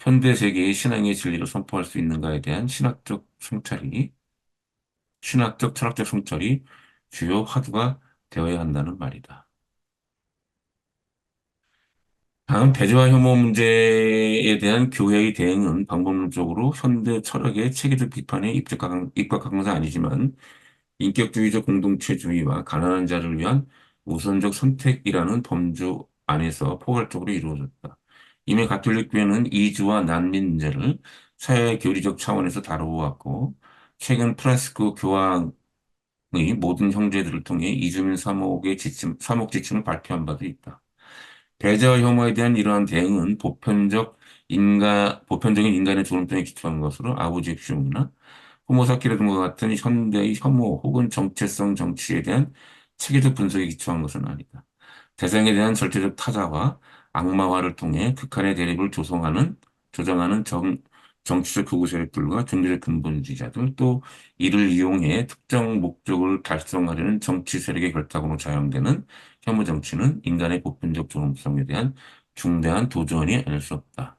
현대 세계의 신앙의 진리를 선포할 수 있는가에 대한 철학적 성찰이 주요 화두가 되어야 한다는 말이다. 다음 대조와 혐오 문제에 대한 교회의 대응은 방법론적으로 현대 철학의 체계적 비판에 입각한 것은 아니지만 인격주의적 공동체주의와 가난한 자를 위한 우선적 선택이라는 범주 안에서 포괄적으로 이루어졌다. 이미 가톨릭 교회는 이주와 난민 문제를 사회 교리적 차원에서 다루어왔고, 최근 프란시스코 교황의 모든 형제들을 통해 이주민 사목 지침을 발표한 바도 있다. 배제와 혐오에 대한 이러한 대응은 보편적인 인간의 존엄성에 기초한 것으로 아버지의 규정이나 호모사피라 등과 같은 현대의 혐오 혹은 정체성 정치에 대한 체계적 분석에 기초한 것은 아니다. 대상에 대한 절대적 타자와 악마화를 통해 극한의 대립을 조정하는 정치적 극우 세력들과 종교적 근본주의자들, 또 이를 이용해 특정 목적을 달성하려는 정치 세력의 결탁으로 자영되는 혐오 정치는 인간의 보편적 존엄성에 대한 중대한 도전이 아닐 수 없다.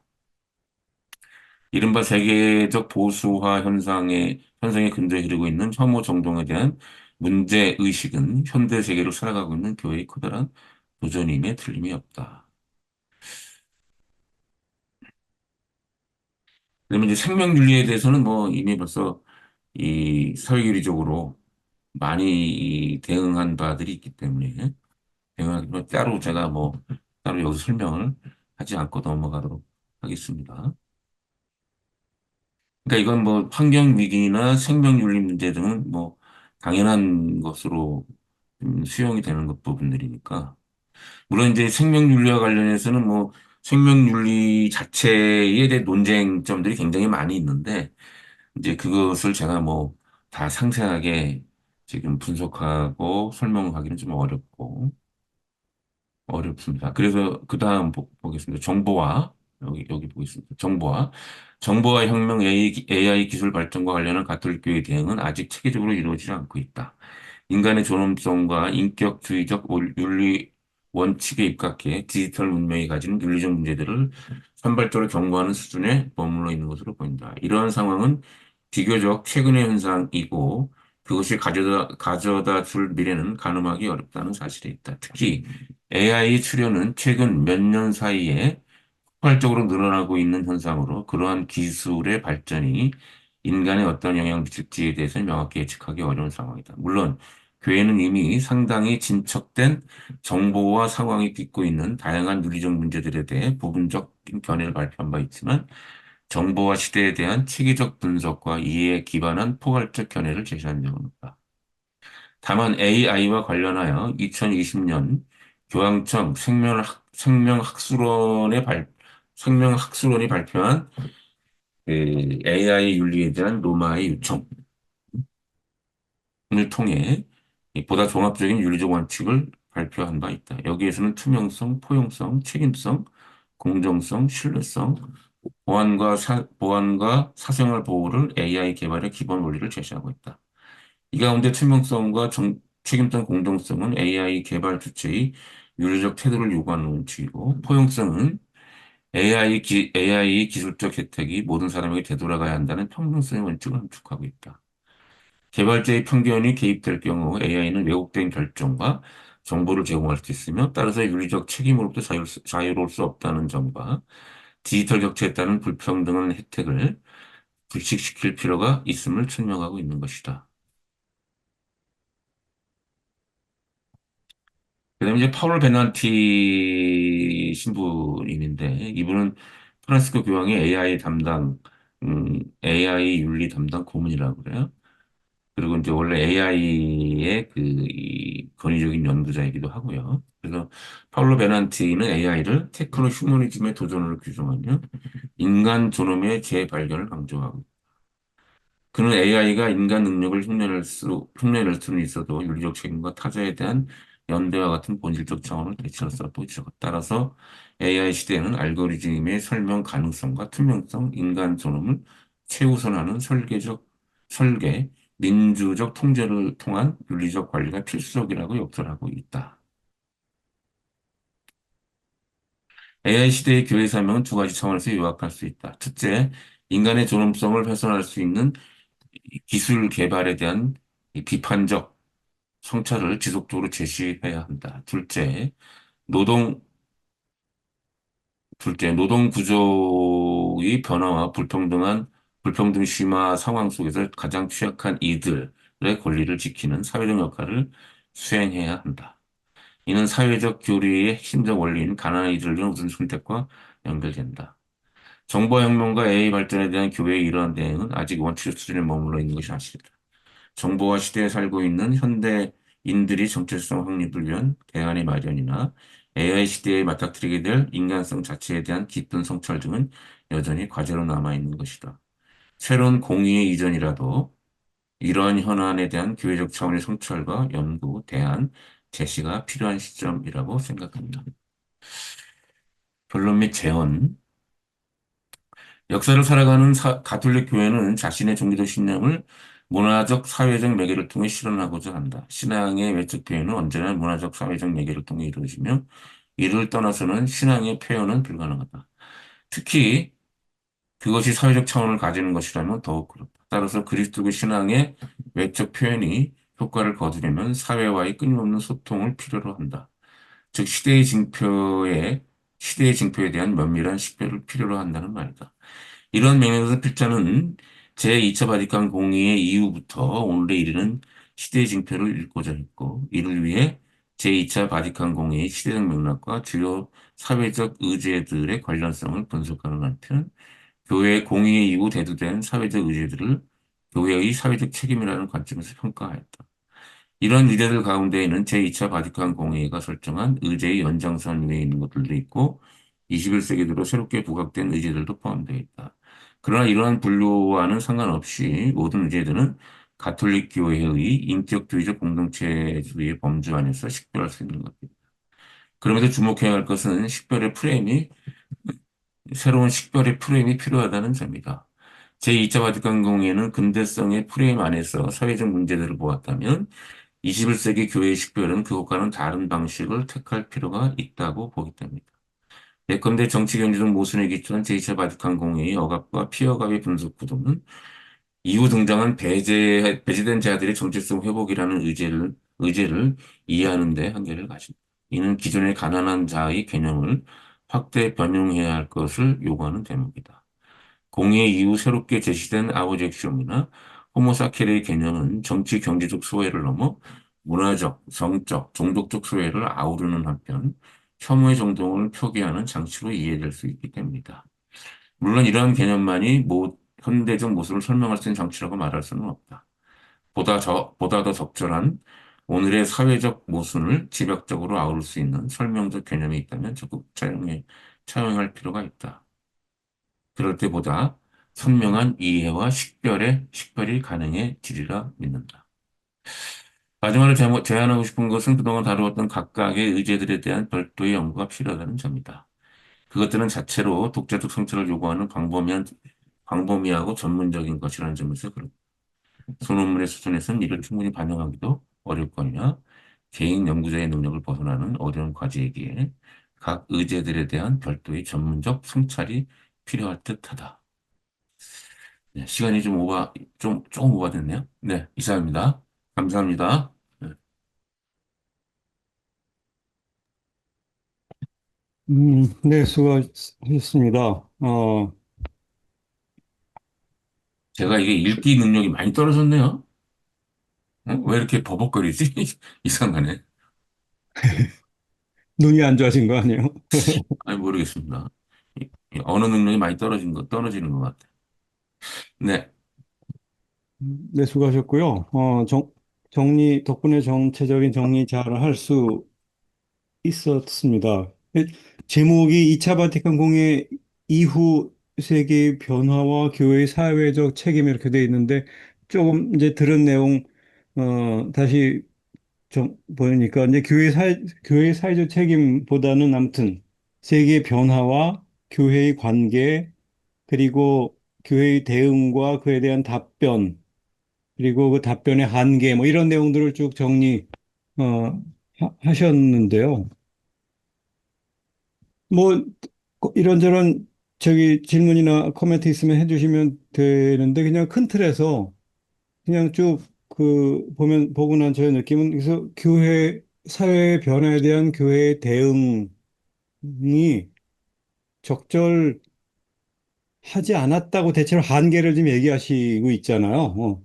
이른바 세계적 보수화 현상에 근저에 이르고 있는 혐오 정동에 대한 문제의식은 현대 세계를 살아가고 있는 교회의 커다란 도전임에 틀림이 없다. 그러면 이제 생명윤리에 대해서는 뭐 이미 벌써 이 사회윤리적으로 많이 이 대응한 바들이 있기 때문에 대응하기로 따로 제가 뭐 따로 여기서 설명을 하지 않고 넘어가도록 하겠습니다. 그러니까 이건 뭐 환경 위기나 생명윤리 문제 등은 뭐 당연한 것으로 수용이 되는 것 부분들이니까. 물론 이제 생명윤리와 관련해서는 뭐 생명윤리 자체에 대한 논쟁점들이 굉장히 많이 있는데 이제 그것을 제가 뭐 다 상세하게 지금 분석하고 설명하기는 좀 어렵습니다. 그래서 그 다음 보겠습니다. 여기 보겠습니다. 정보화 혁명 AI 기술 발전과 관련한 가톨릭 교회의 대응은 아직 체계적으로 이루어지지 않고 있다. 인간의 존엄성과 인격주의적 윤리 원칙에 입각해 디지털 문명이 가지는 윤리적 문제들을 산발적으로 경고하는 수준에 머물러 있는 것으로 보인다. 이러한 상황은 비교적 최근의 현상이고 그것이 가져다 줄 미래는 가늠하기 어렵다는 사실이 있다. 특히 AI 출현은 최근 몇 년 사이에 폭발적으로 늘어나고 있는 현상으로 그러한 기술의 발전이 인간에 어떤 영향을 미칠지에 대해서는 명확히 예측하기 어려운 상황이다. 물론 교회는 이미 상당히 진척된 정보와 상황이 빚고 있는 다양한 윤리적 문제들에 대해 부분적인 견해를 발표한 바 있지만 정보화 시대에 대한 체계적 분석과 이해에 기반한 포괄적 견해를 제시한 적은 없다. 다만 AI와 관련하여 2020년 교황청 생명학술원이 발표한 그 AI 윤리에 대한 로마의 요청을 통해 보다 종합적인 윤리적 원칙을 발표한 바 있다. 여기에서는 투명성, 포용성, 책임성, 공정성, 신뢰성, 보안과 사생활 보호를 AI 개발의 기본 원리를 제시하고 있다. 이 가운데 책임성, 공정성은 AI 개발 주체의 윤리적 태도를 요구하는 원칙이고, 포용성은 AI 기술적 혜택이 모든 사람에게 되돌아가야 한다는 평등성의 원칙을 함축하고 있다. 개발자의 편견이 개입될 경우 AI는 왜곡된 결정과 정보를 제공할 수 있으며 따라서 윤리적 책임으로부터 자유로울 수 없다는 점과 디지털 격차에 따른 불평등한 혜택을 불식시킬 필요가 있음을 설명하고 있는 것이다. 그다음에 이제 파울 베난티 신부님인데 이분은 프란시스코 교황의 AI 담당, AI 윤리 담당 고문이라고 그래요. 그리고 이제 원래 AI의 이 권위적인 연구자이기도 하고요. 그래서 파울로 베난티는 AI를 테크노 휴머니즘의 도전으로 규정하며 인간 존엄의 재발견을 강조하고 그는 AI가 인간 능력을 흉내낼 수는 있어도 윤리적 책임과 타자에 대한 연대와 같은 본질적 차원을 대체할 수 없다고 지적했다. 따라서 AI 시대에는 알고리즘의 설명 가능성과 투명성, 인간 존엄을 최우선하는 설계, 민주적 통제를 통한 윤리적 관리가 필수적이라고 역설하고 있다. AI 시대의 교회 사명은 두 가지 차원에서 요약할 수 있다. 첫째, 인간의 존엄성을 훼손할 수 있는 이 기술 개발에 대한 이 비판적 성찰을 지속적으로 제시해야 한다. 노동, 노동 구조의 변화와 불평등 심화 상황 속에서 가장 취약한 이들의 권리를 지키는 사회적 역할을 수행해야 한다. 이는 사회적 교리의 핵심적 원리인 가난한 이들을 위한 우선 선택과 연결된다. 정보혁명과 AI 발전에 대한 교회의 이러한 대응은 아직 원칙 수준에 머물러 있는 것이 아니다. 정보화 시대에 살고 있는 현대인들이 정체성 확립을 위한 대안의 마련이나 AI 시대에 맞닥뜨리게 될 인간성 자체에 대한 깊은 성찰 등은 여전히 과제로 남아있는 것이다. 새로운 공의의 이전이라도 이러한 현안에 대한 교회적 차원의 성찰과 연구, 대안, 제시가 필요한 시점이라고 생각합니다. 결론 및 재원. 역사를 살아가는 가톨릭 교회는 자신의 종교적 신념을 문화적, 사회적 매개를 통해 실현하고자 한다. 신앙의 외적 표현은 언제나 문화적, 사회적 매개를 통해 이루어지며 이를 떠나서는 신앙의 표현은 불가능하다. 특히 그것이 사회적 차원을 가지는 것이라면 더욱 그렇다. 따라서 그리스도교 신앙의 외적 표현이 효과를 거두려면 사회와의 끊임없는 소통을 필요로 한다. 즉 시대의 징표에 대한 면밀한 식별을 필요로 한다는 말이다. 이런 맥락에서 필자는 제2차 바티칸 공의회 이후부터 오늘에 이르는 시대의 징표를 읽고자 했고, 이를 위해 제2차 바티칸 공의회의 시대적 맥락과 주요 사회적 의제들의 관련성을 분석하는 한편, 교회 공의회 이후 대두된 사회적 의제들을 교회의 사회적 책임이라는 관점에서 평가하였다. 이런 의제들 가운데에는 제2차 바티칸 공회의가 설정한 의제의 연장선 위에 있는 것들도 있고 21세기 들어 새롭게 부각된 의제들도 포함되어 있다. 그러나 이러한 분류와는 상관없이 모든 의제들은 가톨릭 교회의 인격주의적 공동체주의의 범주 안에서 식별할 수 있는 것입니다. 그러면서 주목해야 할 것은 새로운 식별의 프레임이 필요하다는 점이다. 제2차 바티칸 공회는 근대성의 프레임 안에서 사회적 문제들을 보았다면 21세기 교회의 식별은 그것과는 다른 방식을 택할 필요가 있다고 보기 때문이다. 예컨대 정치 경제적 모순에 기초한 제2차 바티칸 공회의 억압과 피어갑의 분석 구도는 이후 등장한 배제된 자들의 정체성 회복이라는 의제를 이해하는 데 한계를 가진다. 이는 기존의 가난한 자의 개념을 확대 변형해야 할 것을 요구하는 대목이다. 공의 이후 새롭게 제시된 아버젝시움이나 호모사케르의 개념은 정치 경제적 소외를 넘어 문화적, 성적, 종족적 소외를 아우르는 한편 혐오의 정동을 표기하는 장치로 이해될 수 있기 때문이다. 물론 이러한 개념만이 현대적 모습을 설명할 수 있는 장치라고 말할 수는 없다. 보다 더 적절한 오늘의 사회적 모순을 집약적으로 아우를 수 있는 설명적 개념이 있다면 적극 차용할 필요가 있다. 그럴 때보다 선명한 이해와 식별이 가능해지리라 믿는다. 마지막으로 제안하고 싶은 것은 그동안 다루었던 각각의 의제들에 대한 별도의 연구가 필요하다는 점이다. 그것들은 자체로 독자적 성찰을 요구하는 광범위하고 전문적인 것이라는 점에서 그렇다. 소논문의 수준에서는 이를 충분히 반영하기도 어렵거니와 개인 연구자의 능력을 벗어나는 어려운 과제이기에 각 의제들에 대한 별도의 전문적 성찰이 필요할 듯하다. 네, 시간이 조금 오버됐네요. 네, 이상입니다. 감사합니다. 네, 네, 수고하셨습니다. 제가 이게 읽기 능력이 많이 떨어졌네요. 왜 이렇게 버벅거리지? 이상하네. 눈이 안 좋아진 거 아니에요? 아니, 모르겠습니다. 언어 능력이 많이 떨어지는 것 같아요. 네. 네, 수고하셨고요. 덕분에 정체적인 정리 잘 할 수 있었습니다. 제목이 2차 바티칸 공회 이후 세계의 변화와 교회의 사회적 책임 이렇게 돼 있는데 조금 이제 들은 내용 다시 좀 보니까 이제 교회의 사회적 책임보다는 아무튼 세계의 변화와 교회의 관계 그리고 교회의 대응과 그에 대한 답변 그리고 그 답변의 한계 뭐 이런 내용들을 쭉 하셨는데요. 뭐 이런저런 저기 질문이나 코멘트 있으면 해주시면 되는데 그냥 큰 틀에서 그냥 쭉 그 보면 보고 난 저의 느낌은 그래서 교회 사회 변화에 대한 교회의 대응이 적절하지 않았다고 대체로 한계를 좀 얘기하시고 있잖아요.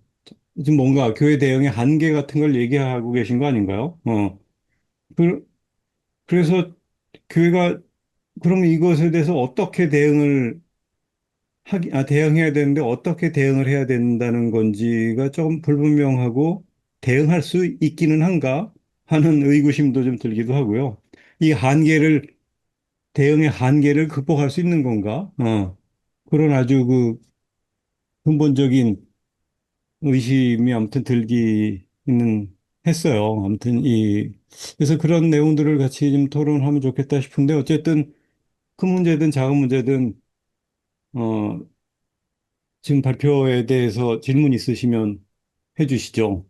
지금 뭔가 교회 대응의 한계 같은 걸 얘기하고 계신 거 아닌가요? 그, 그래서 교회가 그럼 이것에 대해서 어떻게 대응해야 되는데 어떻게 대응을 해야 된다는 건지가 조금 불분명하고 대응할 수 있기는 한가 하는 의구심도 좀 들기도 하고요. 이 대응의 한계를 극복할 수 있는 건가? 그런 아주 그 근본적인 의심이 아무튼 들기는 했어요. 그래서 그런 내용들을 같이 좀 토론하면 좋겠다 싶은데 어쨌든 큰 문제든 작은 문제든 어, 지금 발표에 대해서 질문 있으시면 해주시죠.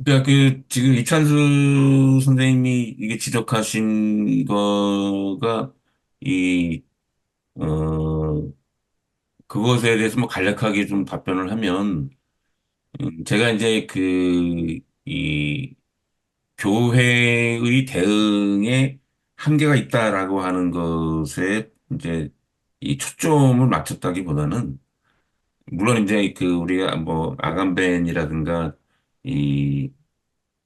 그러니까 지금 이찬수 선생님이 이게 지적하신 거가 이, 어, 그것에 대해서 뭐 간략하게 좀 답변을 하면, 제가 이제 이 교회의 대응에 한계가 있다라고 하는 것에 이제 이 초점을 맞췄다기보다는, 물론 이제 우리가 뭐 아간벤이라든가 이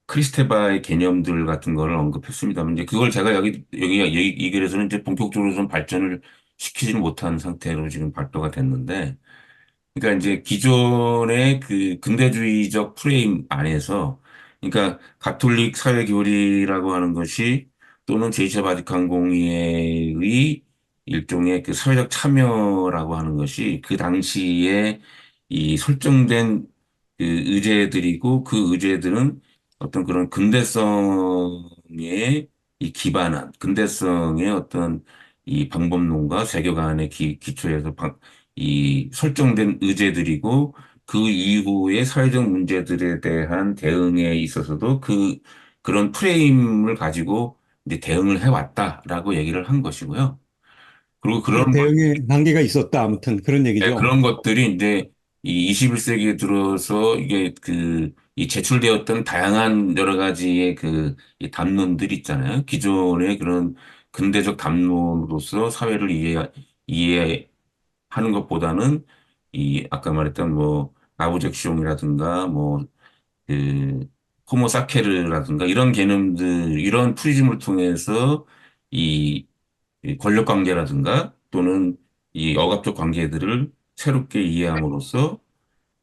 크리스테바의 개념들 같은 거를 언급했습니다만, 이제 그걸 제가 이 글에서는 이제 본격적으로 좀 발전을 시키지는 못한 상태로 지금 발표가 됐는데, 그러니까 이제 기존의 그 근대주의적 프레임 안에서, 그러니까 가톨릭 사회 교리라고 하는 것이 또는 제2차 바티칸 공의회의 일종의 그 사회적 참여라고 하는 것이 그 당시에 이 설정된 그 의제들이고, 그 의제들은 어떤 그런 근대성에 이 기반한 근대성의 어떤 이 방법론과 세계관의 기초에서 이 설정된 의제들이고, 그 이후의 사회적 문제들에 대한 대응에 있어서도 그런 프레임을 가지고 이제 대응을 해왔다라고 얘기를 한 것이고요. 그리고 그러니까 대응에 한계가 있었다. 아무튼 그런 얘기죠. 그런 것들이 이제 이 21세기에 들어서 이게 이 제출되었던 다양한 여러 가지의 이 담론들 있잖아요. 기존의 그런 근대적 담론으로서 사회를 이해하는 것보다는 이 아까 말했던 뭐 아부잭시옹이라든가 뭐 그 호모사케르라든가 이런 개념들 이런 프리즘을 통해서 이 권력 관계라든가 또는 이 억압적 관계들을 새롭게 이해함으로써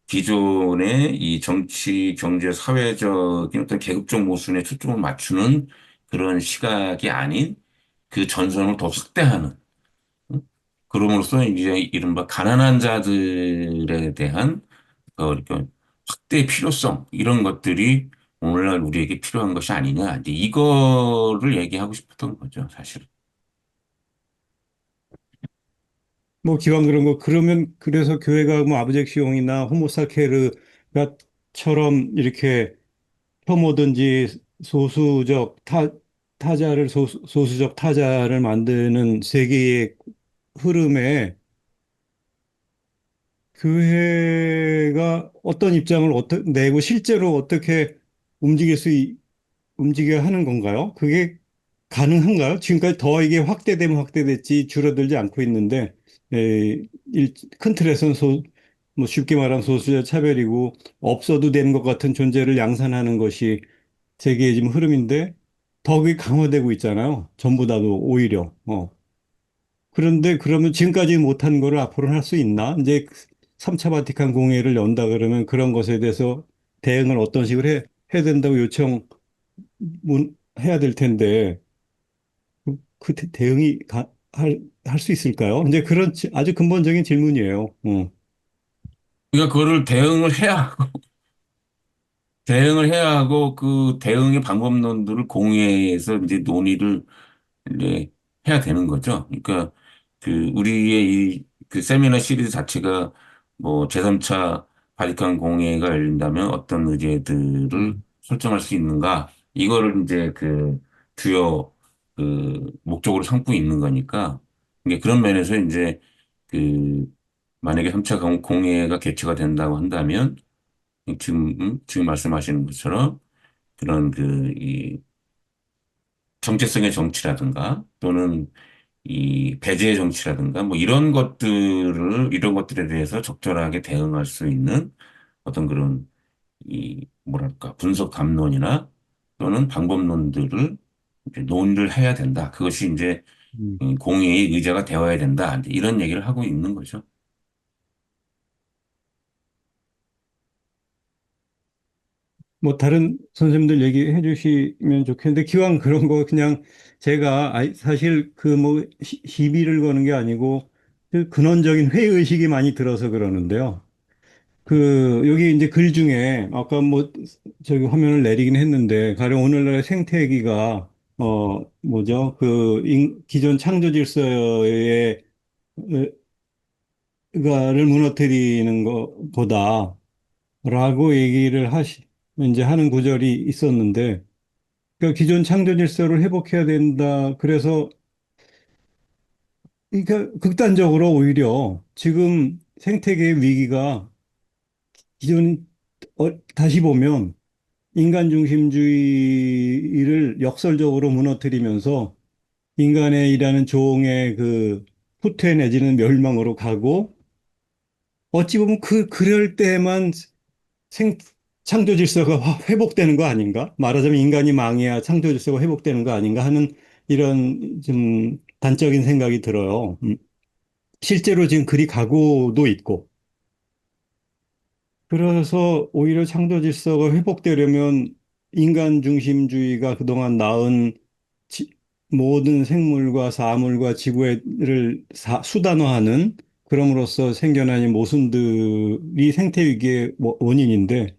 기존의 이 정치, 경제, 사회적인 어떤 계급적 모순에 초점을 맞추는 그런 시각이 아닌 그 전선을 더 확대하는, 그럼으로써 이제 이른바 가난한 자들에 대한 이렇게 확대 필요성 이런 것들이 오늘날 우리에게 필요한 것이 아니냐 이제 이거를 얘기하고 싶었던 거죠, 사실은. 뭐 기왕 그런 거 그러면 그래서 교회가 뭐 아브젝시옹이나 호모사케르가처럼 이렇게 혐오든지 소수적 타자를 만드는 세계의 흐름에 교회가 어떤 입장을 내고 실제로 어떻게 움직일 수 움직여야 하는 건가요? 그게 가능한가요? 지금까지 더 이게 확대되면 확대됐지 줄어들지 않고 있는데, 에, 큰 틀에서는 뭐 쉽게 말하면 소수자 차별이고 없어도 되는 것 같은 존재를 양산하는 것이 세계의 지금 흐름인데, 더 그게 강화되고 있잖아요. 전보다도 오히려. 그런데 그러면 지금까지 못한 거를 앞으로는 할 수 있나? 이제 3차 바티칸 공회를 연다 그러면 그런 것에 대해서 대응을 어떤 식으로 해야 된다고 해야 될 텐데, 대응이 할 수 있을까요? 이제 그런 아주 근본적인 질문이에요. 그러니까 그거를 대응을 해야 하고 그 대응의 방법론들을 공회에서 이제 논의를 이제 해야 되는 거죠. 그러니까 그 우리의 이 그 세미나 시리즈 자체가 뭐 제3차 바리칸 공회가 열린다면 어떤 의제들을 음, 설정할 수 있는가 이거를 이제 그 주요 그 목적으로 삼고 있는 거니까 이게 그런 면에서 이제 그 만약에 3차 공회가 개최가 된다고 한다면 지금 말씀하시는 것처럼 그런 그 이 정체성의 정치라든가 또는 이 배제의 정치라든가 뭐 이런 것들에 대해서 적절하게 대응할 수 있는 어떤 그런 이 뭐랄까 분석 담론이나 또는 방법론들을 이제 논의를 해야 된다. 그것이 이제 음. 공의의 의제가 되어야 된다. 이제 이런 얘기를 하고 있는 거죠. 뭐 다른 선생님들 얘기해 주시면 좋겠는데 기왕 그런 거 그냥 제가 사실 그 뭐 시비를 거는 게 아니고 그 근원적인 회의의식이 많이 들어서 그러는데요. 그 여기 이제 글 중에 아까 뭐 저기 화면을 내리긴 했는데 가령 오늘날 생태계가 뭐죠? 그 기존 창조 질서의 가를 무너뜨리는 것보다라고 얘기를 이제 하는 구절이 있었는데 그러니까 기존 창조 질서를 회복해야 된다. 그래서 그러니까 극단적으로 오히려 지금 생태계 위기가 기존 다시 보면 인간 중심주의를 역설적으로 무너뜨리면서 인간의 일하는 종의 그 후퇴 내지는 멸망으로 가고 어찌 보면 그럴 때만 생, 창조 질서가 회복되는 거 아닌가? 말하자면 인간이 망해야 창조 질서가 회복되는 거 아닌가 하는 이런 좀 단적인 생각이 들어요. 실제로 지금 그리 가고도 있고. 그래서 오히려 창조 질서가 회복되려면 인간 중심주의가 그동안 낳은 지- 모든 생물과 사물과 지구를 수단화하는 그럼으로써 생겨난 이 모순들이 생태 위기의 원인인데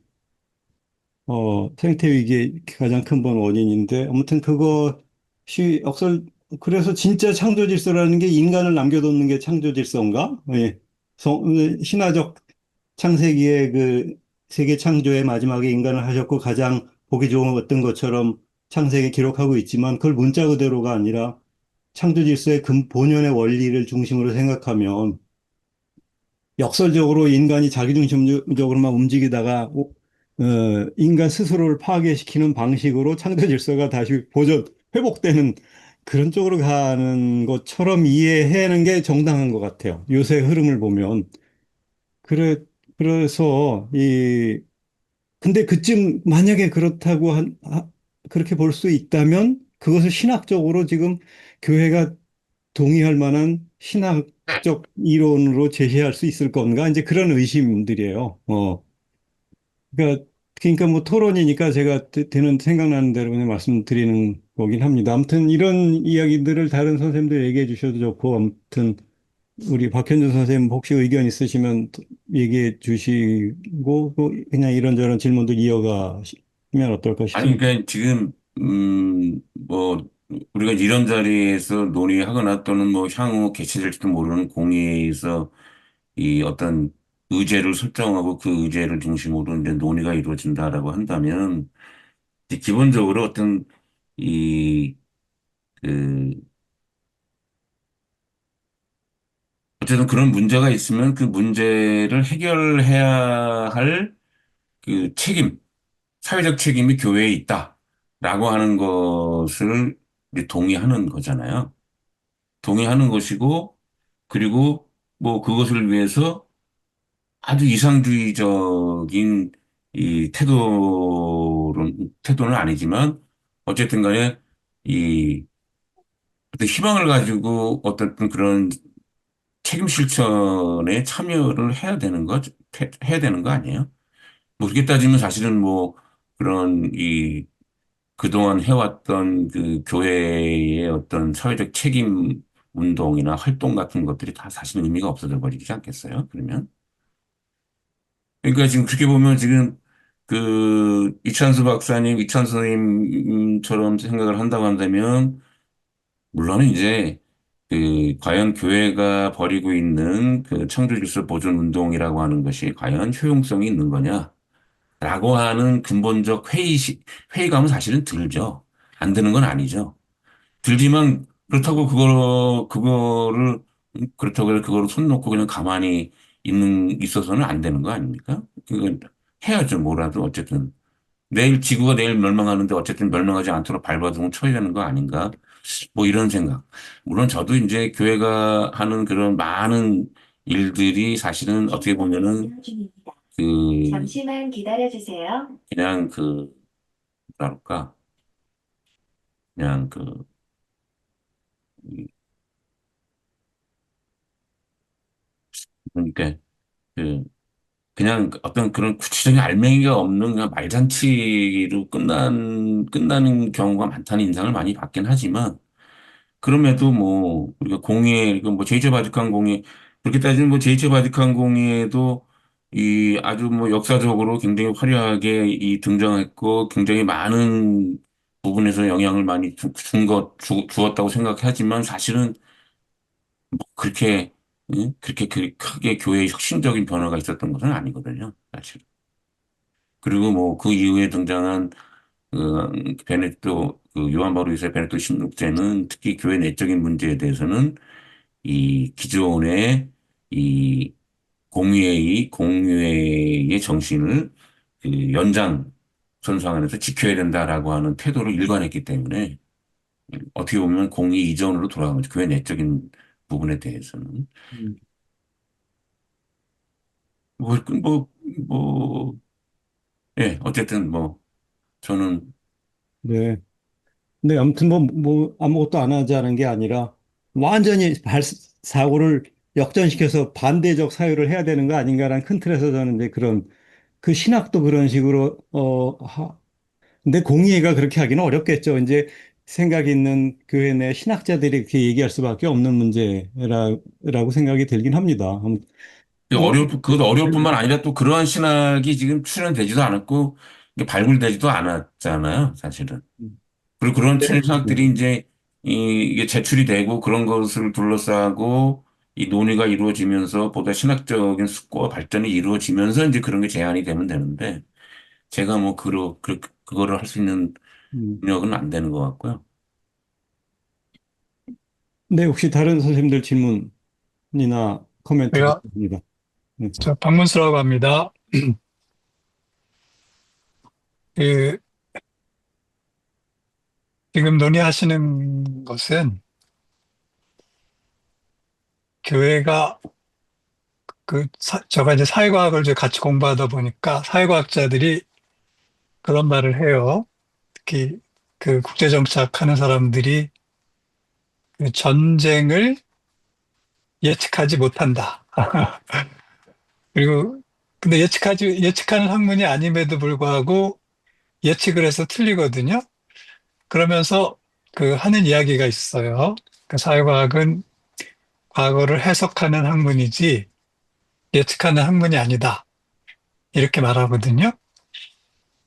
생태 위기의 가장 큰 번 원인인데, 아무튼 그래서 진짜 창조 질서라는 게 인간을 남겨놓는 게 창조 질서인가? 예. 신화적 창세기의 그 세계 창조의 마지막에 인간을 하셨고 가장 보기 좋은 어떤 것처럼 창세기 기록하고 있지만 그걸 문자 그대로가 아니라 창조 질서의 본연의 원리를 중심으로 생각하면 역설적으로 인간이 자기중심적으로만 움직이다가 인간 스스로를 파괴시키는 방식으로 창조 질서가 다시 회복되는 그런 쪽으로 가는 것처럼 이해하는 게 정당한 것 같아요. 요새 흐름을 보면. 그래, 그래서 근데 그쯤 만약에 그렇게 볼 수 있다면 그것을 신학적으로 지금 교회가 동의할 만한 신학적 이론으로 제시할 수 있을 건가? 이제 그런 의심들이에요. 그러니까 뭐 토론이니까 제가 드는 생각나는 대로 그냥 말씀드리는 거긴 합니다. 아무튼 이런 이야기들을 다른 선생님들 얘기해 주셔도 좋고, 아무튼 우리 박현준 선생님 혹시 의견 있으시면 또 얘기해 주시고, 또 그냥 이런저런 질문들 이어가시면 어떨까 아니, 싶습니다. 그러니까 지금, 뭐, 우리가 이런 자리에서 논의하거나 또는 뭐 향후 개최될지도 모르는 공의에서 이 어떤 의제를 설정하고 그 의제를 중심으로 이제 논의가 이루어진다라고 한다면, 이제 기본적으로 어떤 이, 그, 어쨌든 그런 문제가 있으면 그 문제를 해결해야 할 그 사회적 책임이 교회에 있다라고 하는 것을 이제 동의하는 거잖아요. 동의하는 것이고, 그리고 뭐 그것을 위해서 아주 이상주의적인 이 태도는 아니지만, 어쨌든 간에 이 어떤 희망을 가지고 어떤 그런 책임 실천에 참여를 해야 되는 거 아니에요? 뭐 그렇게 따지면 사실은 뭐 그런 그동안 해왔던 그 교회의 어떤 사회적 책임 운동이나 활동 같은 것들이 다 사실 의미가 없어져 버리지 않겠어요? 그러면? 그러니까 지금 그렇게 보면 지금 이찬수 박사님, 이찬수 선생님처럼 생각을 한다고 한다면, 물론 이제 과연 교회가 벌이고 있는 그 창조질서 보존 운동이라고 하는 것이 과연 효용성이 있는 거냐? 라고 하는 근본적 회의감은 사실은 들죠. 안 드는 건 아니죠. 들지만 그렇다고 그렇다고 해서 그거를 손 놓고 그냥 가만히 있어서는 안 되는 거 아닙니까? 그건 해야죠. 뭐라도 어쨌든. 지구가 내일 멸망하는데 어쨌든 멸망하지 않도록 발버둥을 쳐야 되는 거 아닌가? 뭐 이런 생각. 물론 저도 이제 교회가 하는 그런 많은 일들이 사실은 어떻게 보면은 잠시만 기다려주세요. 그냥 뭐랄까, 그냥 그러니까 그, 그냥 어떤 그런 구체적인 알맹이가 없는 그냥 말잔치로 끝나는 경우가 많다는 인상을 많이 받긴 하지만, 그럼에도 뭐, 우리가 이거 뭐 제이체 바티칸 공예, 그렇게 따지면 뭐 제이체 바티칸 공예도 아주 뭐 역사적으로 굉장히 화려하게 등장했고, 굉장히 많은 부분에서 영향을 많이 주었다고 생각하지만 사실은 그렇게, 응? 그렇게 크게 교회의 혁신적인 변화가 있었던 것은 아니거든요, 사실. 그리고 뭐 그 이후에 등장한 요한 바로 2세 베네토 16세는 특히 교회 내적인 문제에 대해서는 이 기존의 이 공의회의 정신을 연장 선상안에서 지켜야 된다라고 하는 태도를 일관했기 때문에 어떻게 보면 공의 이전으로 돌아간 거죠. 교회 내적인 부분에 대해서는. 음. 뭐, 그 뭐, 뭐, 예, 어쨌든 뭐, 저는, 네. 근데 아무튼 아무것도 안 하자는 게 아니라 완전히 사고를 역전시켜서 반대적 사유를 해야 되는 거 아닌가라는 큰 틀에서 저는 이제 그 신학도 그런 식으로, 근데 공의회가 그렇게 하기는 어렵겠죠. 이제 생각 있는 교회 내 신학자들이 그렇게 얘기할 수밖에 없는 문제라고 생각이 들긴 합니다. 뭐, 그것도 어려울 뿐만 아니라 또 그러한 신학이 지금 출현되지도 않았고, 이게 발굴되지도 않았잖아요, 사실은. 그리고 그런 신학들이 이제, 이게 제출이 되고 그런 것을 둘러싸고, 이 논의가 이루어지면서 보다 신학적인 숙고와 발전이 이루어지면서 이제 그런 게 제한이 되면 되는데, 제가 뭐, 그거를 할 수 있는 음. 능력은 안 되는 것 같고요. 네, 혹시 다른 선생님들 질문이나 코멘트 제가 부탁드립니다. 네. 저 박문수라고 합니다. 그 지금 논의하시는 것은 교회가 제가 이제 사회과학을 이제 같이 공부하다 보니까 사회과학자들이 그런 말을 해요. 특히 그 국제정치학 하는 사람들이 그 전쟁을 예측하지 못한다. 그리고 근데 예측하는 학문이 아님에도 불구하고 예측을 해서 틀리거든요. 그러면서 그 하는 이야기가 있어요. 그 사회과학은 과거를 해석하는 학문이지 예측하는 학문이 아니다. 이렇게 말하거든요.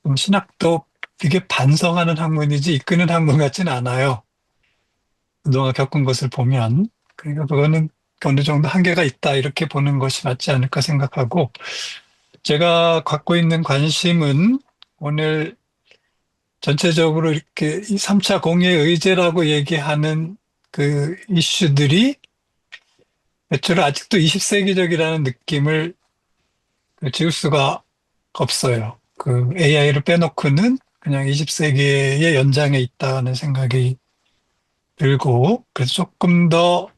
그럼 신학도 이게 반성하는 학문이지 이끄는 학문 같지는 않아요. 그동안 겪은 것을 보면. 그러니까 그거는 어느 정도 한계가 있다. 이렇게 보는 것이 맞지 않을까 생각하고 제가 갖고 있는 관심은 오늘 전체적으로 이렇게 이 3차 공예 의제라고 얘기하는 그 이슈들이 대체로 아직도 20세기적이라는 느낌을 지울 수가 없어요. 그 AI를 빼놓고는 그냥 20세기의 연장에 있다는 생각이 들고, 그래서 조금 더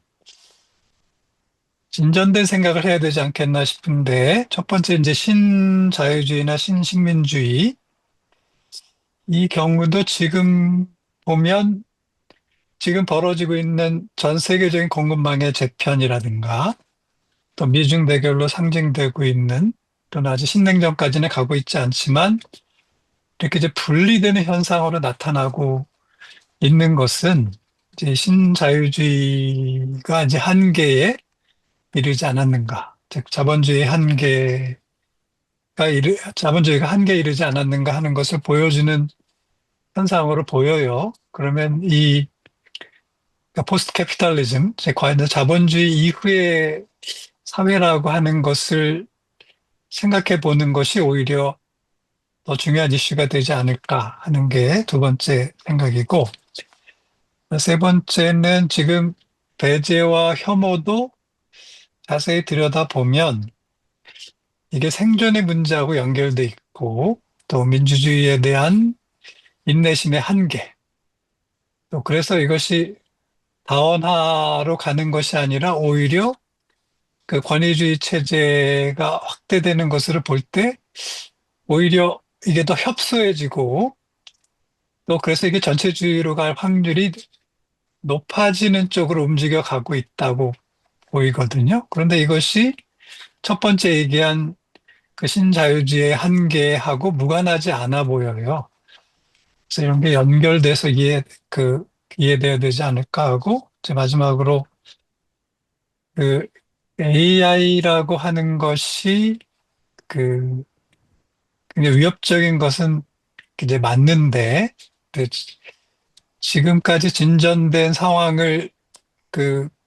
진전된 생각을 해야 되지 않겠나 싶은데, 첫 번째 이제 신자유주의나 신식민주의, 이 경우도 지금 보면 지금 벌어지고 있는 전 세계적인 공급망의 재편이라든가 또 미중 대결로 상징되고 있는 또는 아직 신냉전까지는 가고 있지 않지만 이렇게 이제 분리되는 현상으로 나타나고 있는 것은 이제 신자유주의가 이제 한계에 이르지 않았는가. 즉, 자본주의가 한계에 이르지 않았는가 하는 것을 보여주는 현상으로 보여요. 그러면 이 포스트 캐피탈리즘, 즉 과연 자본주의 이후의 사회라고 하는 것을 생각해 보는 것이 오히려 더 중요한 이슈가 되지 않을까 하는 게 두 번째 생각이고, 세 번째는 지금 배제와 혐오도 자세히 들여다보면 이게 생존의 문제하고 연결돼 있고, 또 민주주의에 대한 인내심의 한계, 또 그래서 이것이 다원화로 가는 것이 아니라 오히려 그 권위주의 체제가 확대되는 것을 볼 때 오히려 이게 더 협소해지고 또 그래서 이게 전체주의로 갈 확률이 높아지는 쪽으로 움직여 가고 있다고 보이거든요. 그런데 이것이 첫 번째 얘기한 그 신자유주의의 한계하고 무관하지 않아 보여요. 그래서 이런 게 연결돼서 이해돼야 되지 않을까 하고, 이제 마지막으로 그 AI라고 하는 것이 그 굉장히 위협적인 것은 이제 맞는데, 그 지금까지 진전된 상황을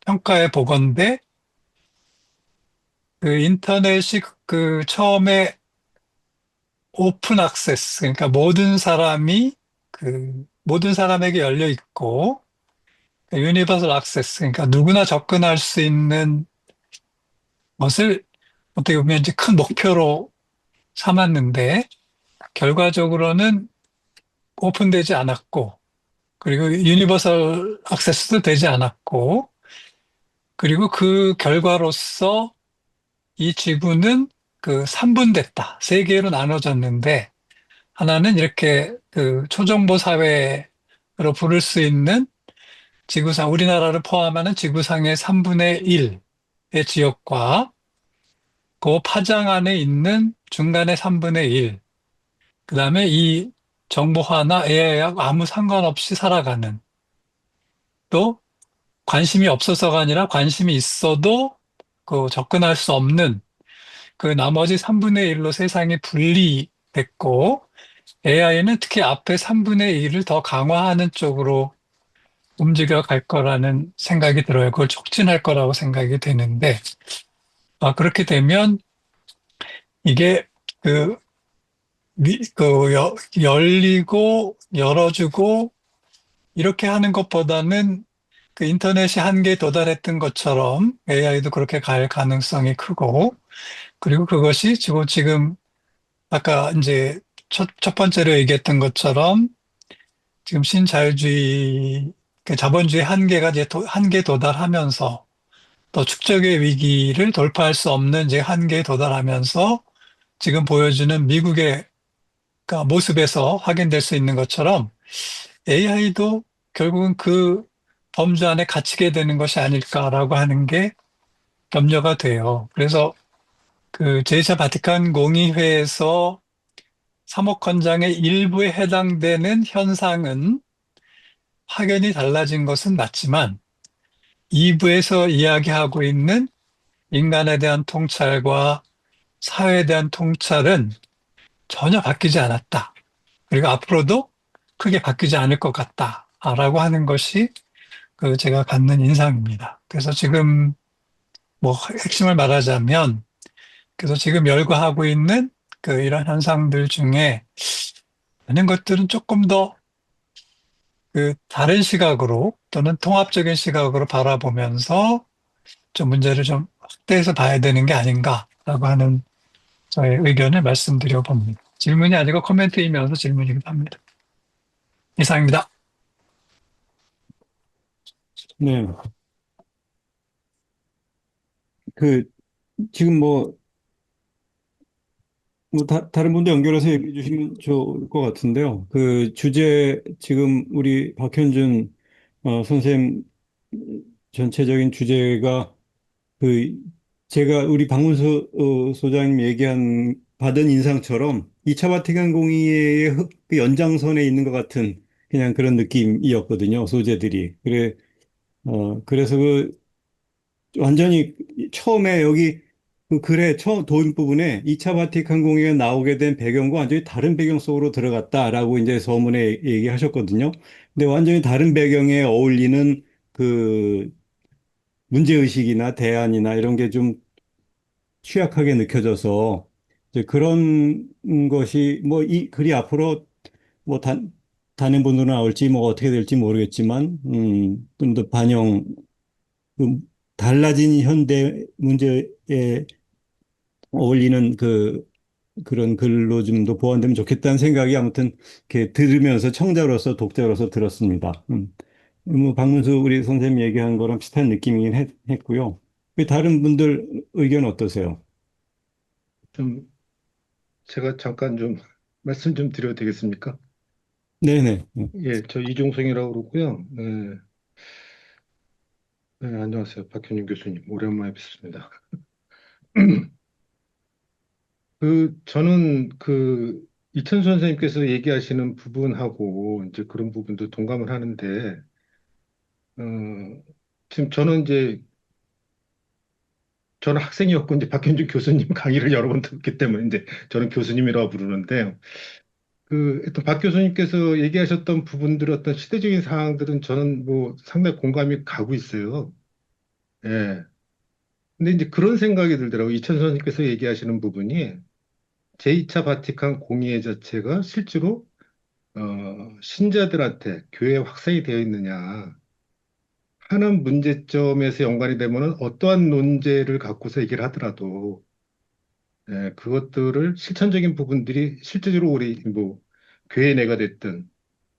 평가해 보건대 인터넷이 처음에 오픈 액세스, 그러니까 모든 사람에게 열려 있고, 유니버설 액세스, 그러니까 누구나 접근할 수 있는 것을 어떻게 보면 이제 큰 목표로 삼았는데, 결과적으로는 오픈되지 않았고, 그리고 유니버설 액세스도 되지 않았고, 그리고 그 결과로서 이 지구는 3분됐다. 세 개로 나눠졌는데, 하나는 이렇게 초정보 사회로 부를 수 있는 지구상, 우리나라를 포함하는 지구상의 3분의 1의 지역과 그 파장 안에 있는 중간의 3분의 1, 그 다음에 이 정보화나 AI하고 아무 상관없이 살아가는, 또 관심이 없어서가 아니라 관심이 있어도 접근할 수 없는 그 나머지 3분의 1로 세상이 분리됐고, AI는 특히 앞에 3분의 1을 더 강화하는 쪽으로 움직여 갈 거라는 생각이 들어요. 그걸 촉진할 거라고 생각이 되는데, 그렇게 되면 이게 그, 열리고 열어주고 이렇게 하는 것보다는 인터넷이 한계에 도달했던 것처럼 AI도 그렇게 갈 가능성이 크고, 그리고 그것이 지금 아까 이제 첫 번째로 얘기했던 것처럼 지금 신자유주의, 자본주의 한계가 이제 한계에 도달하면서 또 축적의 위기를 돌파할 수 없는 이제 한계에 도달하면서 지금 보여주는 미국의 모습에서 확인될 수 있는 것처럼 AI도 결국은 그 범주 안에 갇히게 되는 것이 아닐까라고 하는 게 염려가 돼요. 그래서 제2차 바티칸 공의회에서 3억 헌장의 일부에 해당되는 현상은 확연히 달라진 것은 맞지만 2부에서 이야기하고 있는 인간에 대한 통찰과 사회에 대한 통찰은 전혀 바뀌지 않았다. 그리고 앞으로도 크게 바뀌지 않을 것 같다라고 하는 것이 제가 갖는 인상입니다. 그래서 지금 뭐 핵심을 말하자면 그래서 지금 열거하고 있는 이런 현상들 중에 많은 것들은 조금 더 다른 시각으로 또는 통합적인 시각으로 바라보면서 좀 문제를 좀 확대해서 봐야 되는 게 아닌가라고 하는 저의 의견을 말씀드려 봅니다. 질문이 아니고 코멘트이면서 질문이기도 합니다. 이상입니다. 네. 그, 지금 다른 분도 연결해서 얘기해 주시면 좋을 것 같은데요. 그 주제, 지금 우리 박현준 선생님 전체적인 주제가 그 제가 우리 박문수 소장님 얘기한 받은 인상처럼 2차 바티칸 공의회의 그 연장선에 있는 것 같은 그냥 그런 느낌이었거든요. 소재들이. 그래서 완전히 처음에 여기 그 글의 처음 도입 부분에 2차 바티칸 공의회가 나오게 된 배경과 완전히 다른 배경 속으로 들어갔다라고 이제 서문에 얘기하셨거든요. 근데 완전히 다른 배경에 어울리는 그 문제의식이나 대안이나 이런 게 좀 취약하게 느껴져서 이제 그런 것이 뭐 이 글이 앞으로 뭐 단행본으로 나올지 뭐 어떻게 될지 모르겠지만 좀 더 그 달라진 현대 문제에 어울리는 그런 글로 좀 더 보완되면 좋겠다는 생각이 아무튼 이렇게 들으면서 청자로서 독자로서 들었습니다. 뭐 박문수 우리 선생님 얘기한 거랑 비슷한 느낌이긴 했고요. 다른 분들 의견 어떠세요? 좀 제가 잠깐 좀 말씀 좀 드려도 되겠습니까? 네네. 예, 저 이종성이라고 그러고요. 네, 네, 안녕하세요. 박현준 교수님. 오랜만에 뵙습니다. 저는 이천수 선생님께서 얘기하시는 부분하고 이제 그런 부분도 동감을 하는데, 어, 지금 저는 학생이었고 이제 박현준 교수님 강의를 여러 번 듣기 때문에 이제 저는 교수님이라고 부르는데, 일단 박 교수님께서 얘기하셨던 부분들 어떤 시대적인 사항들은 저는 뭐 상당히 공감이 가고 있어요. 예. 근데 이제 그런 생각이 들더라고요. 이천 선생님께서 얘기하시는 부분이 제2차 바티칸 공의회 자체가 실제로 신자들한테 교회에 확산이 되어 있느냐 하는 문제점에서 연관이 되면은 어떠한 논제를 갖고서 얘기를 하더라도 그것들을 실천적인 부분들이 실제적으로 우리 뭐 교회 내가 됐든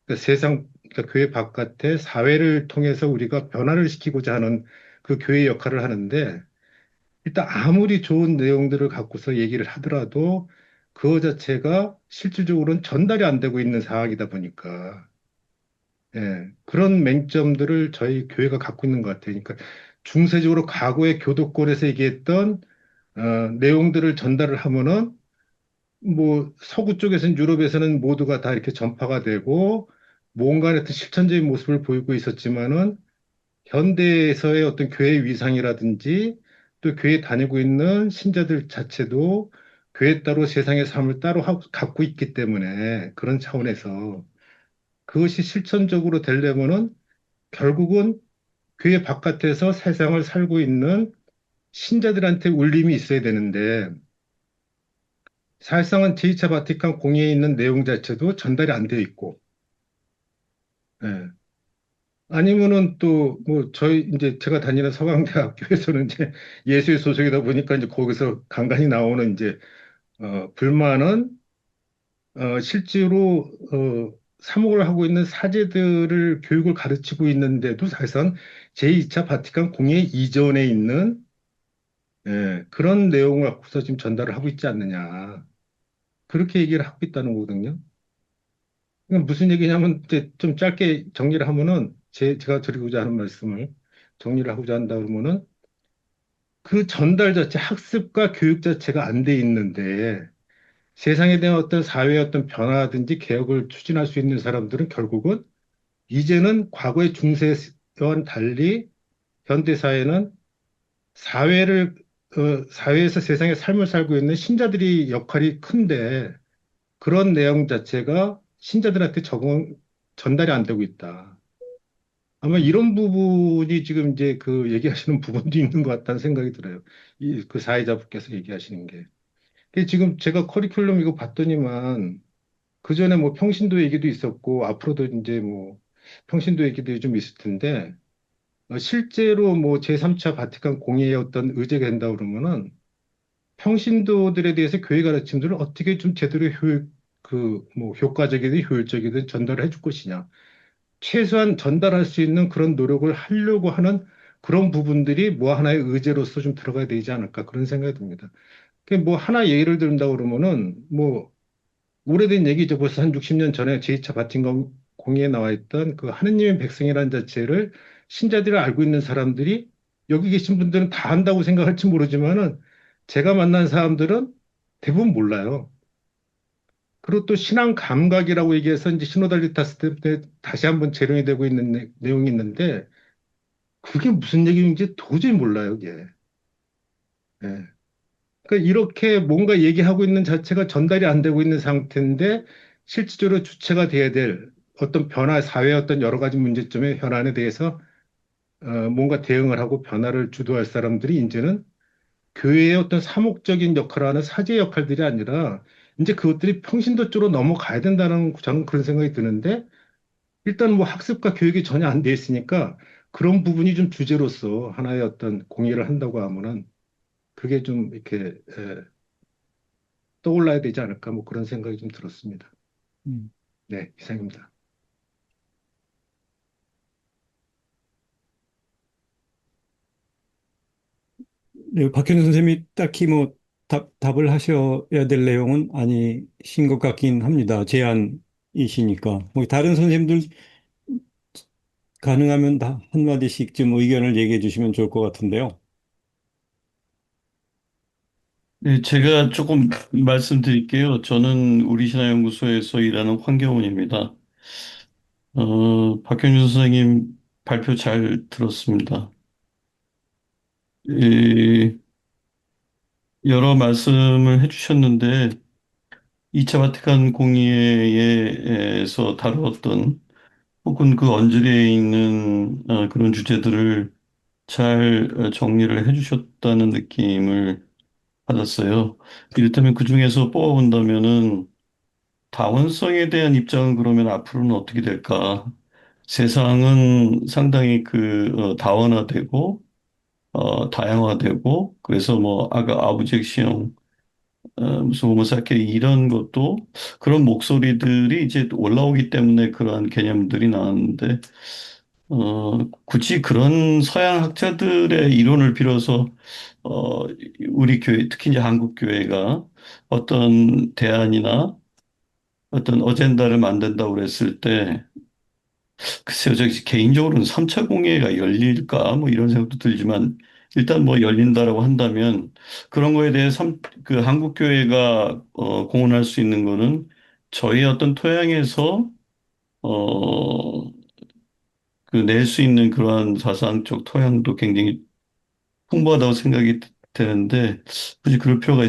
그러니까 그러니까 교회 바깥의 사회를 통해서 우리가 변화를 시키고자 하는 그 교회의 역할을 하는데 일단 아무리 좋은 내용들을 갖고서 얘기를 하더라도 그거 자체가 실질적으로는 전달이 안 되고 있는 상황이다 보니까 그런 맹점들을 저희 교회가 갖고 있는 것 같아요. 그러니까 중세적으로 과거의 교도권에서 얘기했던 내용들을 전달을 하면은 뭐 서구 쪽에서는 유럽에서는 모두가 다 이렇게 전파가 되고 뭔가 어떤 실천적인 모습을 보이고 있었지만은 현대에서의 어떤 교회 위상이라든지 또 교회 다니고 있는 신자들 자체도 교회 따로 세상의 삶을 따로 갖고 있기 때문에 그런 차원에서 그것이 실천적으로 되려면은 결국은 교회 바깥에서 세상을 살고 있는 신자들한테 울림이 있어야 되는데 사실상은 제2차 바티칸 공의회에 있는 내용 자체도 전달이 안 되어 있고 예. 아니면은 또 뭐 저희 이제 제가 다니는 서강대학교에서는 이제 예수의 소속이다 보니까 이제 거기서 간간히 나오는 이제 불만은 실제로 사목을 하고 있는 사제들을 교육을 가르치고 있는데도 사실상 제2차 바티칸 공회 이전에 있는 그런 내용을 갖고서 지금 전달을 하고 있지 않느냐 그렇게 얘기를 하고 있다는 거거든요. 그러니까 무슨 얘기냐면 이제 좀 짧게 정리를 하면은 제가 드리고자 하는 말씀을 정리를 하고자 한다 그러면은 그 전달 자체 학습과 교육 자체가 안 돼 있는데 세상에 대한 어떤 사회의 어떤 변화든지 개혁을 추진할 수 있는 사람들은 결국은 이제는 과거의 중세와는 달리 현대 사회는 사회를 사회에서 세상의 삶을 살고 있는 신자들이 역할이 큰데 그런 내용 자체가 신자들한테 전달이 안 되고 있다. 아마 이런 부분이 지금 이제 그 얘기하시는 부분도 있는 것 같다는 생각이 들어요. 그 사회자분께서 얘기하시는 게. 지금 제가 커리큘럼 이거 봤더니만 그 전에 뭐 평신도 얘기도 있었고 앞으로도 이제 뭐 평신도 얘기도 좀 있을 텐데 실제로 뭐 제3차 바티칸 공의의 어떤 의제가 된다 그러면은 평신도들에 대해서 교회 가르침들을 어떻게 좀 제대로 뭐 효과적이든 효율적이든 전달을 해줄 것이냐. 최소한 전달할 수 있는 그런 노력을 하려고 하는 그런 부분들이 뭐 하나의 의제로서 좀 들어가야 되지 않을까 그런 생각이 듭니다. 뭐 하나 예를 든다 그러면은 뭐 오래된 얘기죠. 벌써 한 60년 전에 제2차 공의에 나와 있던 그 하느님의 백성이라는 자체를 신자들이 알고 있는 사람들이 여기 계신 분들은 다 안다고 생각할지 모르지만은 제가 만난 사람들은 대부분 몰라요. 그리고 또 신앙 감각이라고 얘기해서 이제 신호달리 탔을 때 다시 한번 재련이 되고 있는 내용이 있는데 그게 무슨 얘기인지 도저히 몰라요, 이게. 예. 그러니까 이렇게 뭔가 얘기하고 있는 자체가 전달이 안 되고 있는 상태인데 실질적으로 주체가 돼야 될 어떤 변화, 사회의 어떤 여러 가지 문제점의 현안에 대해서 뭔가 대응을 하고 변화를 주도할 사람들이 이제는 교회의 어떤 사목적인 역할을 하는 사제 역할들이 아니라 이제 그것들이 평신도 쪽으로 넘어가야 된다는 저는 그런 생각이 드는데 일단 뭐 학습과 교육이 전혀 안 돼 있으니까 그런 부분이 좀 주제로서 하나의 어떤 공의를 한다고 하면은 그게 좀 이렇게 떠올라야 되지 않을까 뭐 그런 생각이 좀 들었습니다. 음. 네, 이상입니다. 네, 박현준 선생님이 딱히 뭐 답을 하셔야 될 내용은 아니신 것 같긴 합니다. 제안이시니까. 뭐 다른 선생님들 가능하면 다 한마디씩 좀 의견을 얘기해 주시면 좋을 것 같은데요. 네, 제가 조금 말씀드릴게요. 저는 우리신화연구소에서 일하는 황교훈입니다. 박현준 선생님 발표 잘 들었습니다. 이, 여러 말씀을 해주셨는데, 2차 바티칸 공의회에서 다루었던 혹은 그 언저리에 있는 그런 주제들을 잘 정리를 해주셨다는 느낌을 받았어요. 이렇다면 그 중에서 뽑아본다면은 다원성에 대한 입장은 그러면 앞으로는 어떻게 될까? 세상은 상당히 다원화되고 다양화되고 그래서 뭐 아까 아브젝시형 무슨 호모사케 이런 것도 그런 목소리들이 이제 올라오기 때문에 그러한 개념들이 나왔는데 굳이 그런 서양 학자들의 이론을 빌어서 어, 우리 교회 특히 이제 한국 교회가 어떤 대안이나 어떤 어젠다를 만든다고 그랬을 때 글쎄요, 저 개인적으로는 3차 공회가 열릴까 뭐 이런 생각도 들지만 일단 뭐 열린다라고 한다면 그런 거에 대해 그 한국 교회가 공헌할 수 있는 거는 저희 어떤 토양에서 어, 그 낼 수 있는 그러한 사상적 토양도 굉장히 풍부하다고 생각이 되는데 굳이 그럴 필요가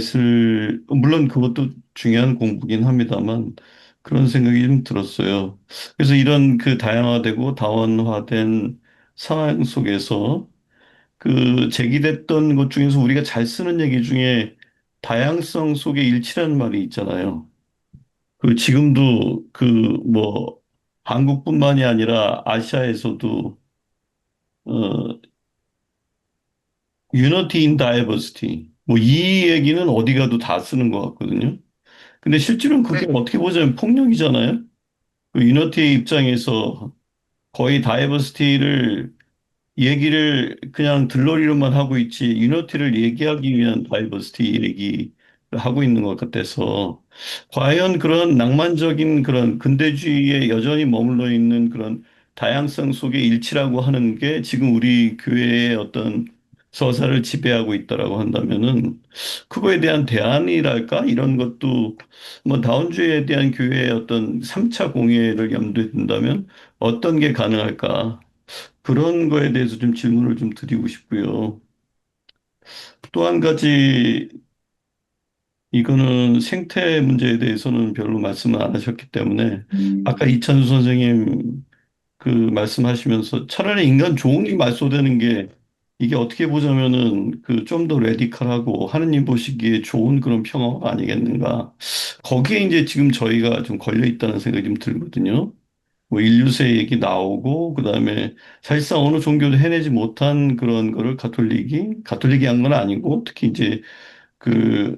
물론 그것도 중요한 공부긴 합니다만 그런 생각이 좀 들었어요. 그래서 이런 그 다양화되고 다원화된 상황 속에서 그 제기됐던 것 중에서 우리가 잘 쓰는 얘기 중에 다양성 속에 일치라는 말이 있잖아요. 그 지금도 그 뭐 한국뿐만이 아니라 아시아에서도 어 Unity in Diversity. 뭐 이 얘기는 어디 가도 다 쓰는 것 같거든요. 근데 실제로는 그게 어떻게 보자면 폭력이잖아요. 그 유니티의 입장에서 거의 다이버시티를 얘기를 그냥 들러리로만 하고 있지 유니티를 얘기하기 위한 다이버시티 얘기를 하고 있는 것 같아서 과연 그런 낭만적인 그런 근대주의에 여전히 머물러 있는 그런 다양성 속의 일치라고 하는 게 지금 우리 교회의 어떤 서사를 지배하고 있다라고 한다면은 그거에 대한 대안이랄까 이런 것도 뭐 다운주의에 대한 교회의 어떤 3차 공예를 염두에 둔다면 어떤 게 가능할까? 그런 거에 대해서 좀 질문을 좀 드리고 싶고요. 또 한 가지, 이거는 생태 문제에 대해서는 별로 말씀을 안 하셨기 때문에, 아까 이찬수 선생님 그 말씀하시면서 차라리 인간 종이 말소되는 게 이게 어떻게 보자면은 그 좀 더 레디컬하고 하느님 보시기에 좋은 그런 평화가 아니겠는가. 거기에 이제 지금 저희가 좀 걸려 있다는 생각이 좀 들거든요. 뭐 인류세 얘기 나오고 그다음에 사실상 어느 종교도 해내지 못한 그런 거를 가톨릭이 한 건 아니고 특히 이제 그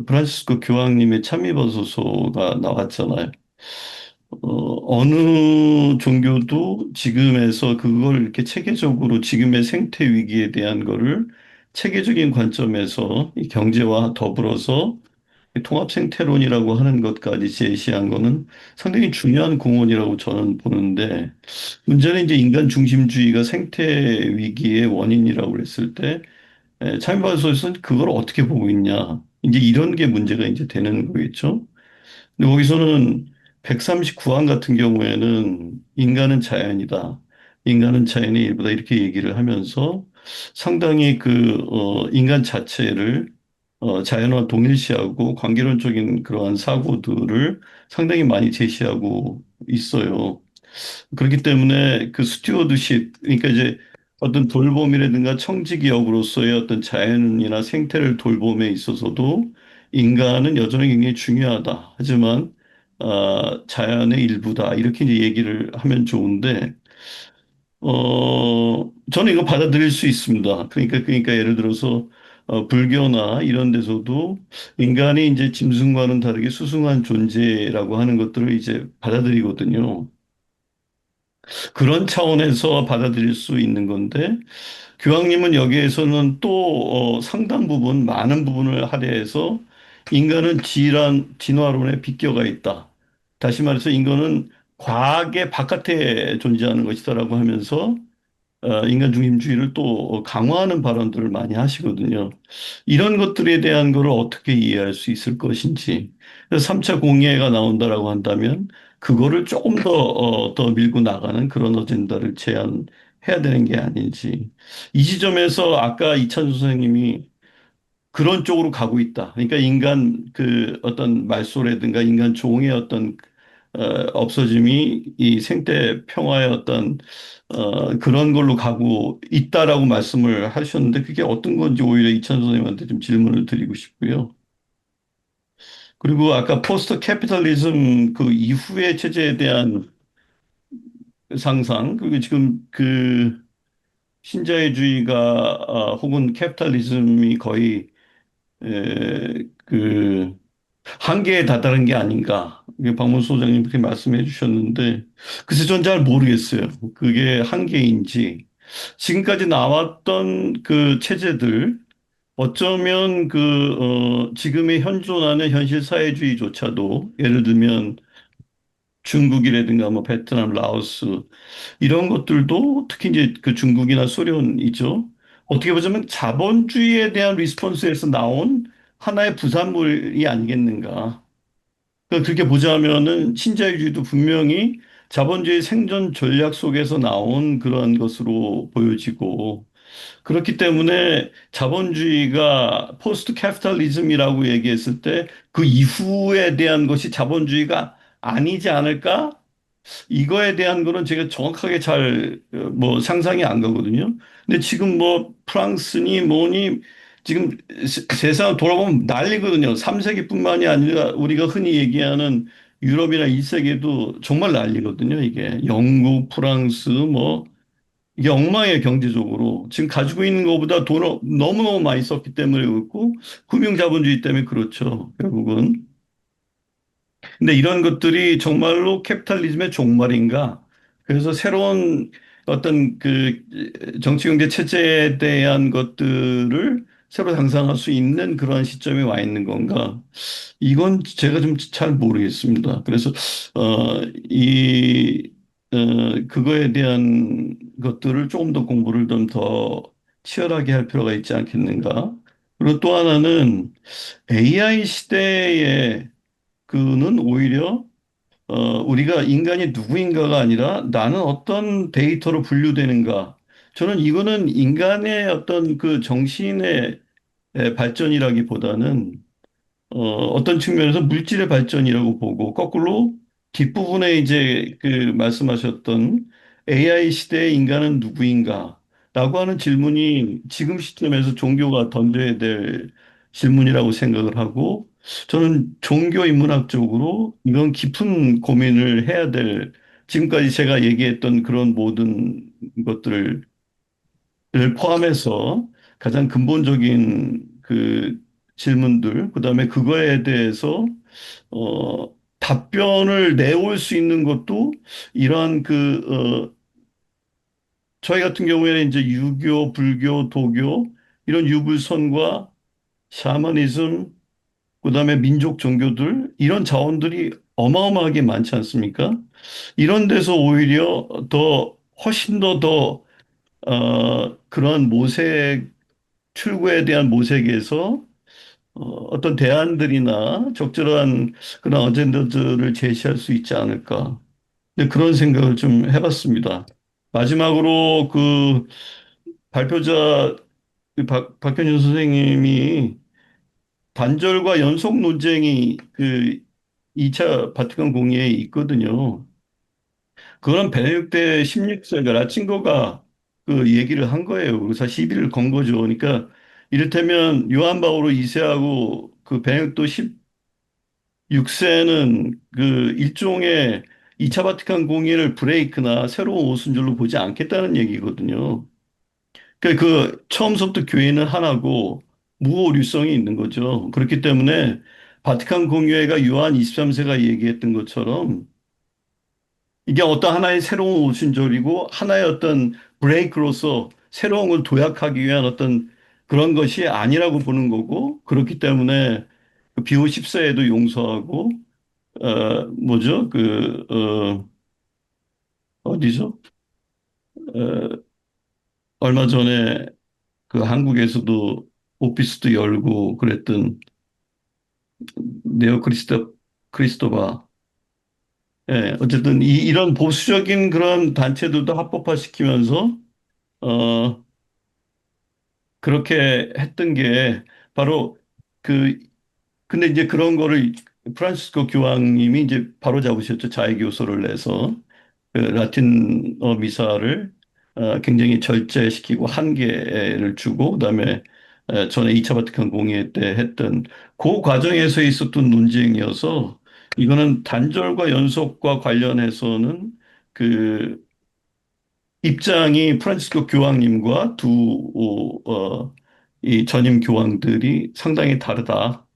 프란시스코 교황님의 참미버소서가 나왔잖아요. 어느 종교도 지금에서 그걸 이렇게 체계적으로 지금의 생태 위기에 대한 거를 체계적인 관점에서 이 경제와 더불어서 통합생태론이라고 하는 것까지 제시한 거는 상당히 중요한 공헌이라고 저는 보는데, 문제는 이제 인간 중심주의가 생태 위기의 원인이라고 그랬을 때, 차이바서에서는 그걸 어떻게 보고 있냐. 이제 이런 게 문제가 이제 되는 거겠죠. 근데 거기서는 139항 같은 경우에는 인간은 자연이다. 인간은 자연의 일부다. 이렇게 얘기를 하면서 상당히 인간 자체를 자연과 동일시하고 관계론적인 그러한 사고들을 상당히 많이 제시하고 있어요. 그렇기 때문에 그 스튜어드십, 그러니까 이제 어떤 돌봄이라든가 청지기업으로서의 어떤 자연이나 생태를 돌봄에 있어서도 인간은 여전히 굉장히 중요하다. 하지만 자연의 일부다. 이렇게 이제 얘기를 하면 좋은데 저는 이거 받아들일 수 있습니다. 그러니까 예를 들어서 불교나 이런 데서도 인간이 이제 짐승과는 다르게 수승한 존재라고 하는 것들을 이제 받아들이거든요. 그런 차원에서 받아들일 수 있는 건데, 교황님은 여기에서는 또 상당 부분, 많은 부분을 할애해서 인간은 진화론에 비껴가 있다. 다시 말해서 인간은 과학의 바깥에 존재하는 것이다라고 하면서 인간 중심주의를 또 강화하는 발언들을 많이 하시거든요. 이런 것들에 대한 거를 어떻게 이해할 수 있을 것인지. 그래서 3차 공해가 나온다라고 한다면 그거를 조금 더 밀고 나가는 그런 어젠다를 제안해야 되는 게 아닌지. 이 지점에서 아까 이찬수 선생님이 그런 쪽으로 가고 있다. 그러니까 인간 그 어떤 말소라든가 인간 종의 어떤 없어짐이 이 생태 평화의 어떤 그런 걸로 가고 있다라고 말씀을 하셨는데 그게 어떤 건지 오히려 이찬 선생님한테 좀 질문을 드리고 싶고요. 그리고 아까 포스트 캐피탈리즘 그 이후의 체제에 대한 상상, 그리고 지금 그 신자유주의가 혹은 캐피탈리즘이 거의 그 한계에 다다른 게 아닌가. 이게 박문수 소장님 그렇게 말씀해 주셨는데, 글쎄 전 잘 모르겠어요. 그게 한계인지. 지금까지 나왔던 그 체제들, 어쩌면 지금의 현존하는 현실 사회주의조차도, 예를 들면 중국이라든가 뭐 베트남, 라오스, 이런 것들도 특히 이제 그 중국이나 소련이죠. 어떻게 보자면 자본주의에 대한 리스폰스에서 나온 하나의 부산물이 아니겠는가. 그러니까 그렇게 보자면은 신자유주의도 분명히 자본주의 생존 전략 속에서 나온 그런 것으로 보여지고 그렇기 때문에 자본주의가 포스트 캐피탈리즘이라고 얘기했을 때 그 이후에 대한 것이 자본주의가 아니지 않을까? 이거에 대한 거는 제가 정확하게 잘 뭐 상상이 안 가거든요. 근데 지금 뭐 프랑스니 뭐니 지금 세상 돌아보면 난리거든요. 3세기뿐만이 아니라 우리가 흔히 얘기하는 유럽이나 1세기도 정말 난리거든요. 이게 영국, 프랑스 뭐 이게 엉망이에요, 경제적으로. 지금 가지고 있는 것보다 돈을 너무너무 많이 썼기 때문에 그렇고 금융자본주의 때문에 그렇죠. 결국은. 근데 이런 것들이 정말로 캐피탈리즘의 종말인가? 그래서 새로운 어떤 그 정치 경제 체제에 대한 것들을 새로 상상할 수 있는 그런 시점에 와 있는 건가? 이건 제가 좀 잘 모르겠습니다. 그래서 어, 이 그거에 대한 것들을 조금 더 공부를 좀 더 치열하게 할 필요가 있지 않겠는가? 그리고 또 하나는 AI 시대에 그는 오히려 우리가 인간이 누구인가가 아니라 나는 어떤 데이터로 분류되는가. 저는 이거는 인간의 어떤 그 정신의 발전이라기보다는 어떤 측면에서 물질의 발전이라고 보고 거꾸로 뒷부분에 이제 그 말씀하셨던 AI 시대의 인간은 누구인가? 라고 하는 질문이 지금 시점에서 종교가 던져야 될 질문이라고 생각을 하고 저는 종교 인문학적으로 이건 깊은 고민을 해야 될 지금까지 제가 얘기했던 그런 모든 것들을 포함해서 가장 근본적인 그 질문들, 그다음에 그거에 대해서 답변을 내올 수 있는 것도 이러한 저희 같은 경우에는 이제 유교, 불교, 도교 이런 유불선과 샤머니즘 그다음에 민족 종교들 이런 자원들이 어마어마하게 많지 않습니까? 이런 데서 오히려 더 훨씬 더 그런 모색 출구에 대한 모색에서 어떤 대안들이나 적절한 그런 어젠더들을 제시할 수 있지 않을까. 네, 그런 생각을 좀 해봤습니다. 마지막으로 그 발표자 그 박현준 선생님이 단절과 연속 논쟁이 그 2차 바티칸 공의회에 있거든요. 그거는 베네딕트 16세가 라친거가 그 얘기를 한 거예요. 그래서 시비를 건 거죠. 그러니까 이를테면 요한 바오로 2세하고 그 베네딕토 16세는 그 일종의 2차 바티칸 공의회를 브레이크나 새로운 오순절로 보지 않겠다는 얘기거든요. 그러니까 그 처음부터 교회는 하나고 무오류성이 있는 거죠. 그렇기 때문에 바티칸 공의회가 요한 23세가 얘기했던 것처럼 이게 어떤 하나의 새로운 오순절이고 하나의 어떤 브레이크로서 새로운 걸 도약하기 위한 어떤 그런 것이 아니라고 보는 거고 그렇기 때문에 그 비오 14에도 용서하고 뭐죠? 어디죠? 어, 얼마 전에 그 한국에서도 오피스도 열고 그랬던 크리스토바. 예, 어쨌든 이런 보수적인 그런 단체들도 합법화시키면서 어, 그렇게 했던 게 바로 그 근데 이제 그런 거를 프란시스코 교황님이 이제 바로 잡으셨죠. 자의교서를 내서 그 라틴어 미사를 굉장히 절제시키고 한계를 주고 그다음에 전에 2차 바티칸 공의회 때 했던 그 과정에서 있었던 논쟁이어서 이거는 단절과 연속과 관련해서는 그 입장이 프란시스코 교황님과 이 전임 교황들이 상당히 다르다.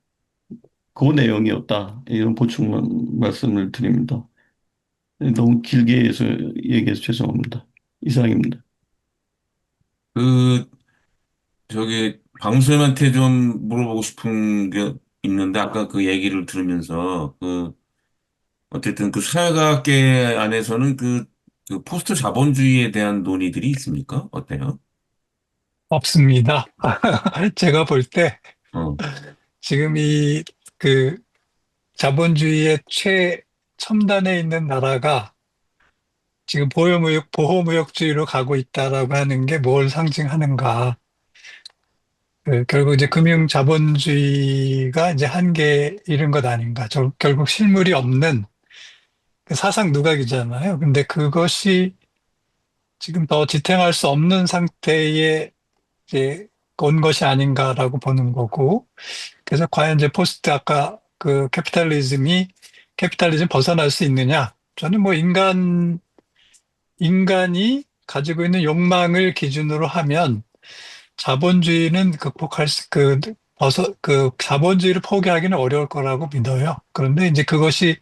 그 내용이었다. 이런 보충만 말씀을 드립니다. 너무 길게 해서 얘기해서 죄송합니다. 이상입니다. 그, 저기, 방수님한테 좀 물어보고 싶은 게 있는데, 아까 그 얘기를 들으면서, 어쨌든 그 사회과학계 안에서는 그 포스트 자본주의에 대한 논의들이 있습니까? 어때요? 없습니다. 제가 볼 때 어, 지금 이 그 자본주의의 최첨단에 있는 나라가 지금 보호무역주의로 가고 있다라고 하는 게 뭘 상징하는가. 결국 이제 금융 자본주의가 이제 한계에 이른 것 아닌가. 결국 실물이 없는 그 사상 누각이잖아요. 근데 그것이 지금 더 지탱할 수 없는 상태에 이제 온 것이 아닌가라고 보는 거고. 그래서 과연 이제 포스트 아까 그 캐피탈리즘 벗어날 수 있느냐? 저는 뭐 인간이 가지고 있는 욕망을 기준으로 하면 자본주의는 극복할 수, 자본주의를 포기하기는 어려울 거라고 믿어요. 그런데 이제 그것이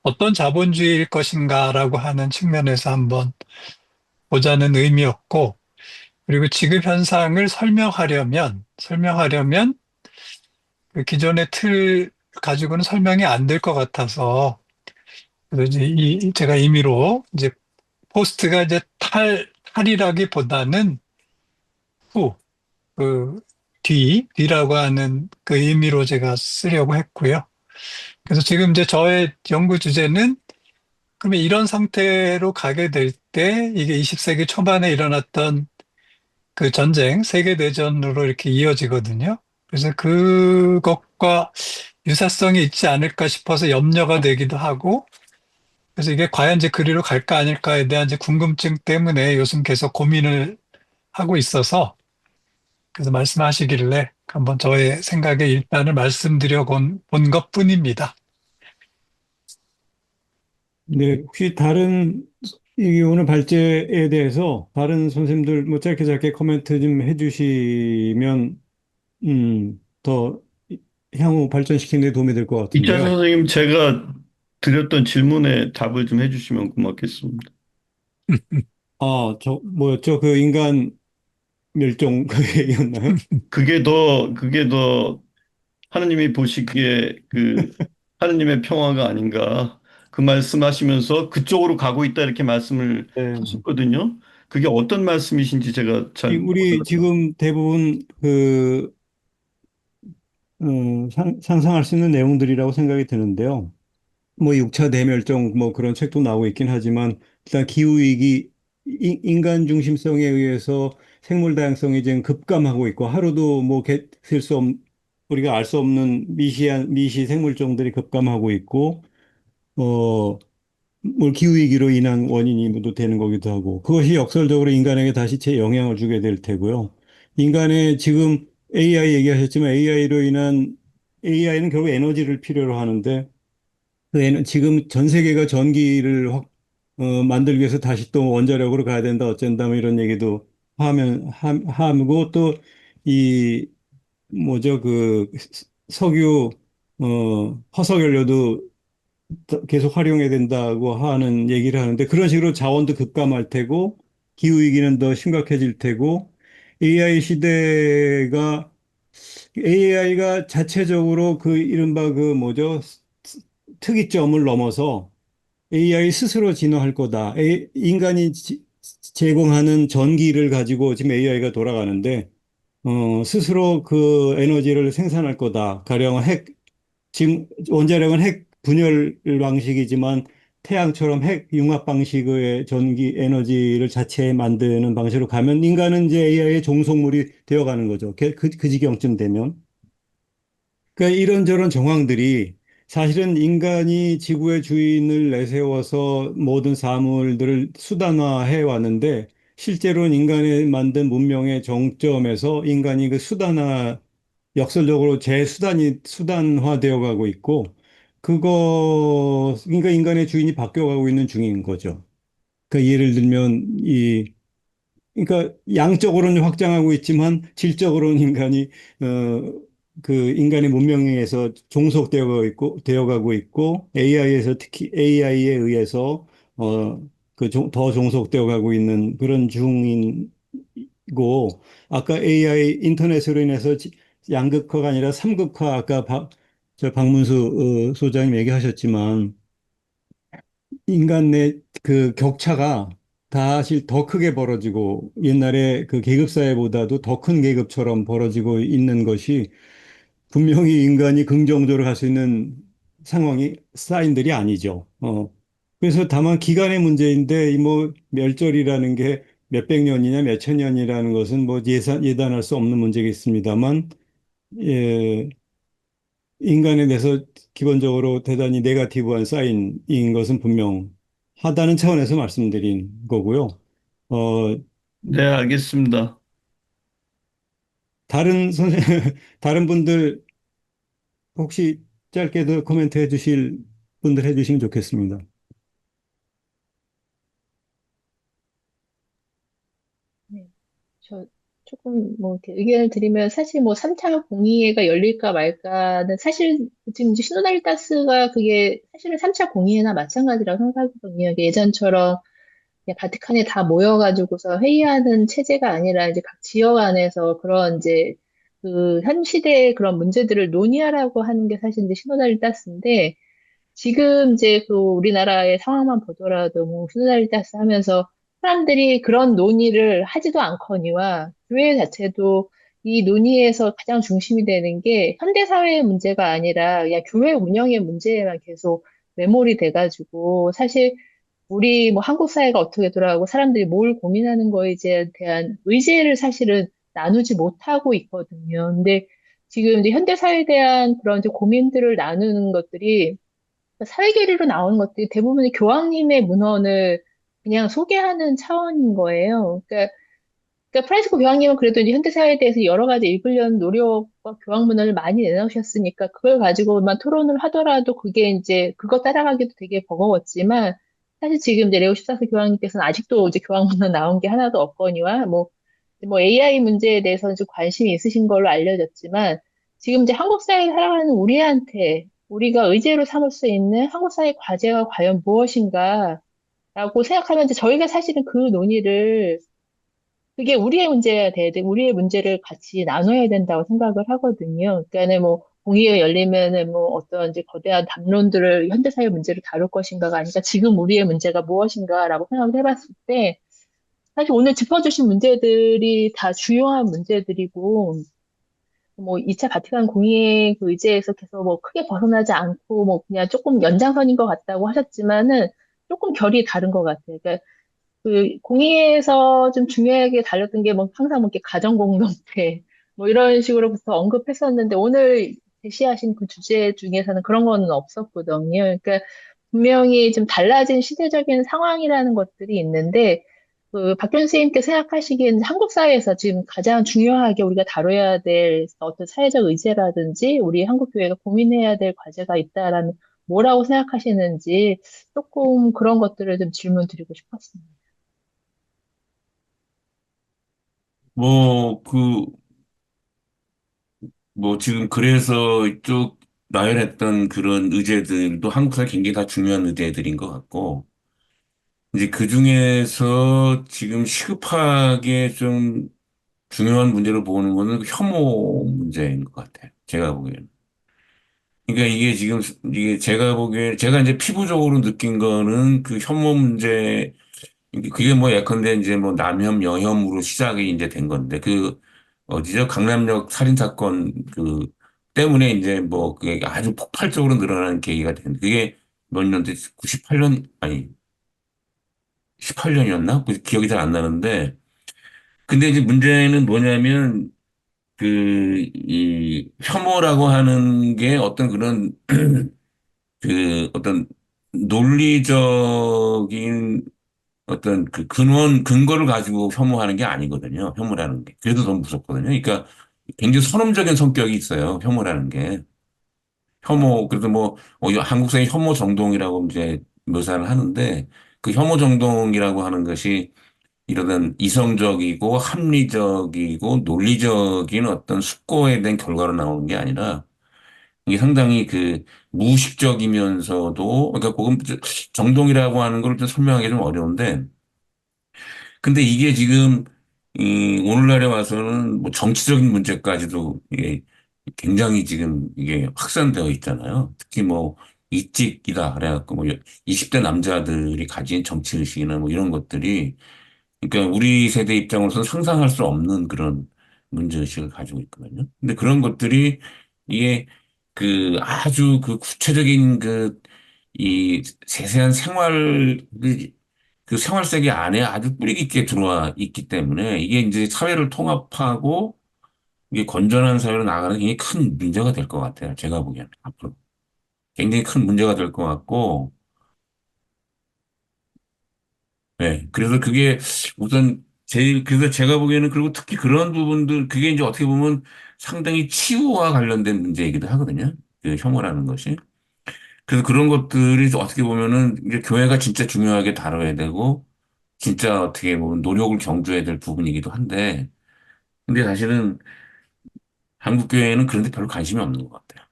어떤 자본주의일 것인가라고 하는 측면에서 한번 보자는 의미였고, 그리고 지금 현상을 설명하려면 그 기존의 틀 가지고는 설명이 안 될 것 같아서, 그래서 이제 제가 임의로 이제 포스트가 이제 탈이라기보다는 후, 그 뒤라고 하는 그 의미로 제가 쓰려고 했고요. 그래서 지금 이제 저의 연구 주제는 그러면 이런 상태로 가게 될 때 이게 20세기 초반에 일어났던 그 전쟁, 세계대전으로 이렇게 이어지거든요. 그래서 그것과 유사성이 있지 않을까 싶어서 염려가 되기도 하고, 그래서 이게 과연 이제 그리로 갈까 아닐까에 대한 이제 궁금증 때문에 요즘 계속 고민을 하고 있어서, 그래서 말씀하시길래 한번 저의 생각에 일단을 말씀드려 본 것뿐입니다. 네, 혹시 이 오늘 발제에 대해서 다른 선생님들 뭐 짧게 짧게 코멘트 좀 해주시면, 더 향후 발전시키는 데 도움이 될 것 이차 같은데요. 선생님 제가 드렸던 질문에 답을 좀 해주시면 고맙겠습니다. 뭐였죠? 그 인간 멸종 그 얘기였나요? 그게 더 하느님이 보시기에 그 하느님의 평화가 아닌가 그 말씀하시면서 그쪽으로 가고 있다 이렇게 말씀을 네. 하셨거든요. 그게 어떤 말씀이신지 제가 잘 못 우리 알아들었어요. 지금 대부분 상상할 수 있는 내용들이라고 생각이 드는데요. 뭐 6차 대멸종 뭐 그런 책도 나오고 있긴 하지만 일단 기후위기 인간 중심성에 의해서 생물 다양성이 지금 급감하고 있고 하루도 뭐 셀수 없, 우리가 알 수 없는 미시 생물종들이 급감하고 있고 뭐 기후위기로 인한 원인이 되는 거기도 하고 그것이 역설적으로 인간에게 다시 영향을 주게 될 테고요. 인간의 지금 AI 얘기하셨지만 AI로 인한 AI는 결국 에너지를 필요로 하는데 지금 전 세계가 전기를 만들기 위해서 다시 또 원자력으로 가야 된다 어쩐다 뭐 이런 얘기도 하고 또 이 뭐죠 석유 화석연료도 계속 활용해야 된다고 하는 얘기를 하는데 그런 식으로 자원도 급감할 테고 기후위기는 더 심각해질 테고 AI 시대가 AI가 자체적으로 그 이른바 그 뭐죠 특이점을 넘어서 AI 스스로 진화할 거다. 인간이 제공하는 전기를 가지고 지금 AI가 돌아가는데 스스로 그 에너지를 생산할 거다. 가령 지금 원자력은 핵 분열 방식이지만 태양처럼 핵 융합 방식의 전기 에너지를 자체 만드는 방식으로 가면 인간은 이제 AI의 종속물이 되어가는 거죠. 그 지경쯤 되면. 그러니까 이런저런 정황들이 사실은 인간이 지구의 주인을 내세워서 모든 사물들을 수단화해 왔는데 실제로는 인간이 만든 문명의 정점에서 인간이 그 역설적으로 수단화되어 가고 있고 그러니까 인간의 주인이 바뀌어가고 있는 중인 거죠. 그러니까 예를 들면 그러니까 양적으로는 확장하고 있지만 질적으로는 인간이 그 인간의 문명에 의해서 되어가고 있고 AI에서 특히 AI에 의해서 더 종속되어 가고 있는 그런 중이고 아까 AI 인터넷으로 인해서 양극화가 아니라 삼극화 아까 저 박문수 소장님 얘기하셨지만 인간 내 그 격차가 사실 더 크게 벌어지고 옛날에 그 계급 사회보다도 더 큰 계급처럼 벌어지고 있는 것이 분명히 인간이 긍정적으로 갈 수 있는 상황이 사인들이 아니죠. 그래서 다만 기간의 문제인데 이 뭐 멸절이라는 게 몇백 년이냐 몇천 년이라는 것은 뭐 예단할 수 없는 문제겠습니다만 예, 인간에 대해서 기본적으로 대단히 네가티브한 사인인 것은 분명하다는 차원에서 말씀드린 거고요. 어, 네, 알겠습니다. 다른 다른 분들 혹시 짧게 더 코멘트 해주실 분들 해주시면 좋겠습니다. 네. 저 조금 뭐 이렇게 의견을 드리면 사실 뭐 3차 공의회가 열릴까 말까는 사실 지금 이제 시노달리타스가 그게 사실은 3차 공의회나 마찬가지라고 생각하거든요. 이게 예전처럼 그냥 바티칸에 다 모여가지고서 회의하는 체제가 아니라 이제 각 지역 안에서 그런 이제 그 현 시대의 그런 문제들을 논의하라고 하는 게 사실 이제 시노달리타스인데 지금 이제 그 우리나라의 상황만 보더라도 뭐 수달다스 하면서 사람들이 그런 논의를 하지도 않거니와 교회 자체도 이 논의에서 가장 중심이 되는 게 현대 사회의 문제가 아니라 그냥 교회 운영의 문제에만 계속 매몰이 돼가지고 사실 우리 뭐 한국 사회가 어떻게 돌아가고 사람들이 뭘 고민하는 거에 대한 의제를 사실은 나누지 못하고 있거든요. 근데 지금 이제 현대 사회에 대한 그런 이제 고민들을 나누는 것들이 사회계리로 나오는 것들이 대부분이 교황님의 문헌을 그냥 소개하는 차원인 거예요. 그러니까 프란시스코 교황님은 그래도 이제 현대사회에 대해서 여러 가지 읽으려는 노력과 교황 문헌을 많이 내놓으셨으니까 그걸 가지고만 토론을 하더라도 그게 이제 그거 따라가기도 되게 버거웠지만 사실 지금 이제 레오 14세 교황님께서는 아직도 이제 교황 문헌 나온 게 하나도 없거니와 뭐 AI 문제에 대해서는 좀 관심이 있으신 걸로 알려졌지만 지금 이제 한국 사회에 살아가는 우리한테 우리가 의제로 삼을 수 있는 한국 사회 과제가 과연 무엇인가라고 생각하면 이제 저희가 사실은 그 논의를 그게 우리의 문제야 돼. 우리의 문제를 같이 나눠야 된다고 생각을 하거든요. 그러니까는 뭐 공의회가 열리면은 뭐 어떤 이제 거대한 담론들을 현대사회 문제를 다룰 것인가가 아니라 지금 우리의 문제가 무엇인가라고 생각을 해봤을 때 사실 오늘 짚어주신 문제들이 다 주요한 문제들이고 뭐 2차 바티칸 공의회 그 의제에서 계속 뭐 크게 벗어나지 않고 뭐 그냥 조금 연장선인 것 같다고 하셨지만은 조금 결이 다른 것 같아요. 그러니까 그 공의회에서 좀 중요하게 다뤘던 게 뭐 항상 뭐 이렇게 가정 공동체 뭐 이런 식으로부터 언급했었는데 오늘 제시하신 그 주제 중에서는 그런 거는 없었거든요. 그러니까 분명히 좀 달라진 시대적인 상황이라는 것들이 있는데 그 박현 선생님께 생각하시기에는 한국 사회에서 지금 가장 중요하게 우리가 다뤄야 될 어떤 사회적 의제라든지 우리 한국 교회가 고민해야 될 과제가 있다라는 뭐라고 생각하시는지 조금 그런 것들을 좀 질문 드리고 싶었습니다. 뭐, 지금 그래서 쭉 나열했던 그런 의제들도 한국 사회 굉장히 다 중요한 의제들인 것 같고, 이제 그 중에서 지금 시급하게 좀 중요한 문제로 보는 거는 그 혐오 문제인 것 같아요. 제가 보기에는. 그러니까 이게 지금, 이게 제가 보기에, 제가 이제 피부적으로 느낀 거는 그 혐오 문제, 그게 뭐 예컨대 이제 뭐 남혐, 여혐으로 시작이 이제 된 건데, 어디죠? 강남역 살인사건 때문에 이제 뭐 그게 아주 폭발적으로 늘어나는 계기가 된, 그게 몇 년대, 98년, 아니, 18년이었나? 기억이 잘 안 나는데, 근데 이제 문제는 뭐냐면, 이 혐오라고 하는 게 어떤 그런 어떤 논리적인 어떤 근거를 가지고 혐오하는 게 아니거든요. 혐오라는 게. 그래도 너무 무섭거든요. 그러니까 굉장히 선험적인 성격이 있어요. 혐오라는 게. 그래서 뭐, 한국사의 혐오 정동이라고 이제 묘사를 하는데 그 혐오 정동이라고 하는 것이 이러한 이성적이고 합리적이고 논리적인 어떤 숙고에 대한 결과로 나오는 게 아니라 이게 상당히 무의식적이면서도 그러니까 그건 정동이라고 하는 걸 좀 설명하기 좀 어려운데 근데 이게 지금 이 오늘날에 와서는 뭐 정치적인 문제까지도 이게 굉장히 지금 이게 확산되어 있잖아요. 특히 뭐 이찍이다 그래갖고 뭐 20대 남자들이 가진 정치의식이나 뭐 이런 것들이 그러니까 우리 세대 입장으로서는 상상할 수 없는 그런 문제의식을 가지고 있거든요. 근데 그런 것들이 이게 아주 구체적인 이 세세한 생활 세계 안에 아주 뿌리 깊게 들어와 있기 때문에 이게 이제 사회를 통합하고 이게 건전한 사회로 나가는 게 굉장히 큰 문제가 될 것 같아요. 제가 보기에는 앞으로. 굉장히 큰 문제가 될 것 같고, 네. 그래서 그게 우선 그래서 제가 보기에는 그리고 특히 그런 부분들, 그게 이제 어떻게 보면 상당히 치유와 관련된 문제이기도 하거든요. 그 혐오라는 것이. 그래서 그런 것들이 어떻게 보면은 이제 교회가 진짜 중요하게 다뤄야 되고, 진짜 어떻게 보면 노력을 경주해야 될 부분이기도 한데, 근데 사실은 한국 교회는 그런 데 별로 관심이 없는 것 같아요.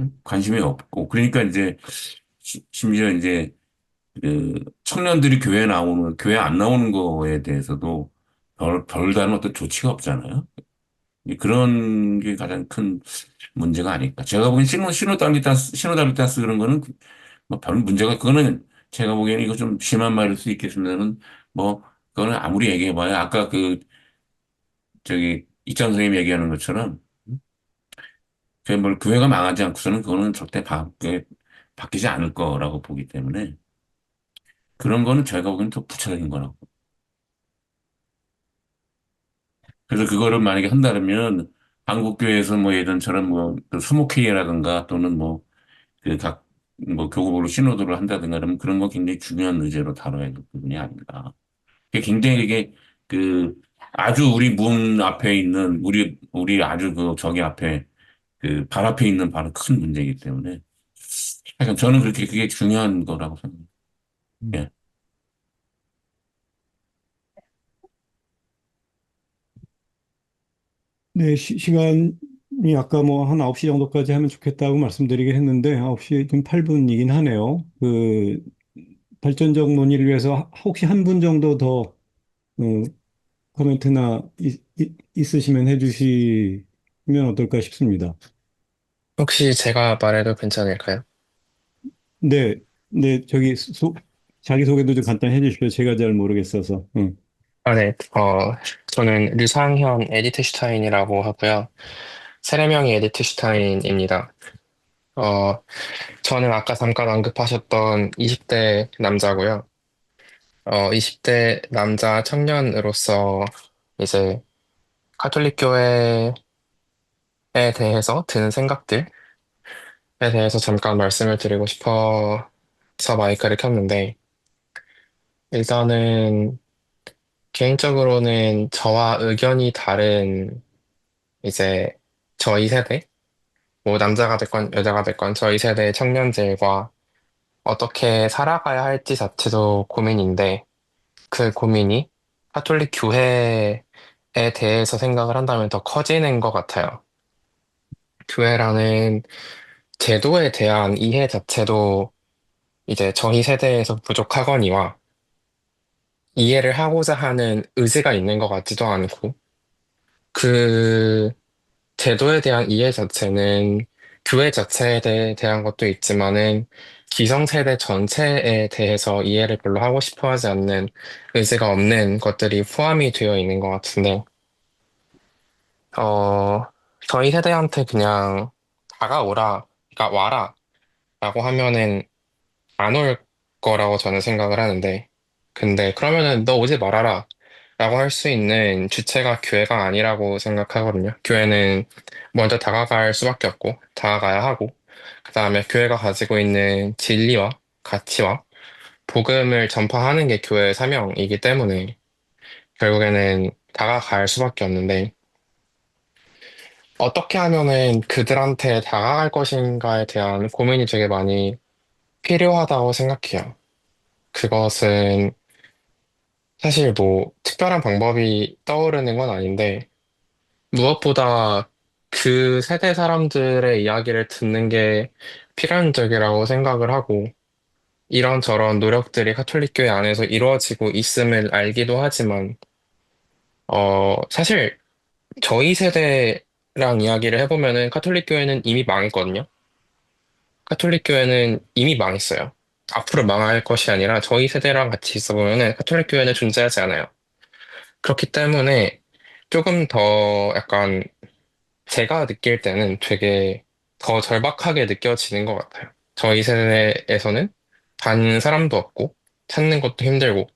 응? 관심이 없고, 그러니까 이제 심지어 이제 청년들이 교회 안 나오는 거에 대해서도 별다른 어떤 조치가 없잖아요. 그런 게 가장 큰 문제가 아닐까. 제가 보기엔 시노달리타스 그런 거는 뭐 별 문제가, 그거는 제가 보기에는 이거 좀 심한 말일 수 있겠습니다는 뭐, 그거는 아무리 얘기해봐야 아까 이찬 선생님 얘기하는 것처럼 뭘 교회가 망하지 않고서는 그거는 절대 바뀌지 않을 거라고 보기 때문에 그런 거는 제가 보기에는 더 부차적인 거라고. 그래서 그거를 만약에 한다면 한국교회에서 뭐 예전처럼 뭐그 수목회의라든가 또는 뭐 교구부로 신호도를 한다든가 그러면 그런 거 굉장히 중요한 의제로 다뤄야 될 부분이 아닌가. 그게 굉장히 이게 그 아주 우리 문 앞에 있는 우리 아주 저기 앞에 발 앞에 있는 바로 큰 문제이기 때문에 하여간 저는 그렇게 그게 중요한 거라고 생각해요. 음. 예. 네, 시간이 아까 뭐 한 9시 정도까지 하면 좋겠다고 말씀드리긴 했는데 9시 지금 8분이긴 하네요. 발전적 논의를 위해서 혹시 한 분 정도 더 코멘트나 있으시면 해주시면 어떨까 싶습니다. 혹시 제가 말해도 괜찮을까요? 네, 네, 자기소개도 좀 간단히 해주십시오. 제가 잘 모르겠어서. 응. 아, 네. 저는 류상현 에디트슈타인이라고 하고요. 세례명이 에디트슈타인입니다. 어, 저는 아까 잠깐 언급하셨던 20대 남자고요. 20대 남자 청년으로서 이제 가톨릭 교회에 대해서 드는 생각들에 대해서 잠깐 말씀을 드리고 싶어서 마이크를 켰는데, 일단은 개인적으로는 저와 의견이 다른 이제 저희 세대, 뭐 남자가 됐건 여자가 됐건 저희 세대 청년들과 어떻게 살아가야 할지 자체도 고민인데, 그 고민이 카톨릭 교회에 대해서 생각을 한다면 더 커지는 것 같아요. 교회라는 제도에 대한 이해 자체도 이제 저희 세대에서 부족하거니와 이해를 하고자 하는 의지가 있는 것 같지도 않고, 그 제도에 대한 이해 자체는 교회 자체에 대한 것도 있지만은 기성세대 전체에 대해서 이해를 별로 하고 싶어 하지 않는 의지가 없는 것들이 포함이 되어 있는 것 같은데, 어, 저희 세대한테 그냥 다가오라, 그러니까 와라 라고 하면은 안 올 거라고 저는 생각을 하는데, 근데 그러면은 너 오지 말아라 라고 할 수 있는 주체가 교회가 아니라고 생각하거든요. 교회는 먼저 다가갈 수밖에 없고, 다가가야 하고, 그 다음에 교회가 가지고 있는 진리와 가치와 복음을 전파하는 게 교회의 사명이기 때문에 결국에는 다가갈 수밖에 없는데, 어떻게 하면은 그들한테 다가갈 것인가에 대한 고민이 되게 많이 필요하다고 생각해요. 그것은 사실 뭐 특별한 방법이 떠오르는 건 아닌데, 무엇보다 그 세대 사람들의 이야기를 듣는 게 필연적이라고 생각을 하고, 이런저런 노력들이 가톨릭 교회 안에서 이루어지고 있음을 알기도 하지만, 사실 저희 세대랑 이야기를 해보면은 가톨릭 교회는 이미 망했거든요. 가톨릭 교회는 이미 망했어요. 앞으로 망할 것이 아니라 저희 세대랑 같이 있어 보면은 가톨릭 교회는 존재하지 않아요. 그렇기 때문에 조금 더 약간 제가 느낄 때는 되게 더 절박하게 느껴지는 것 같아요. 저희 세대에서는 단 사람도 없고 찾는 것도 힘들고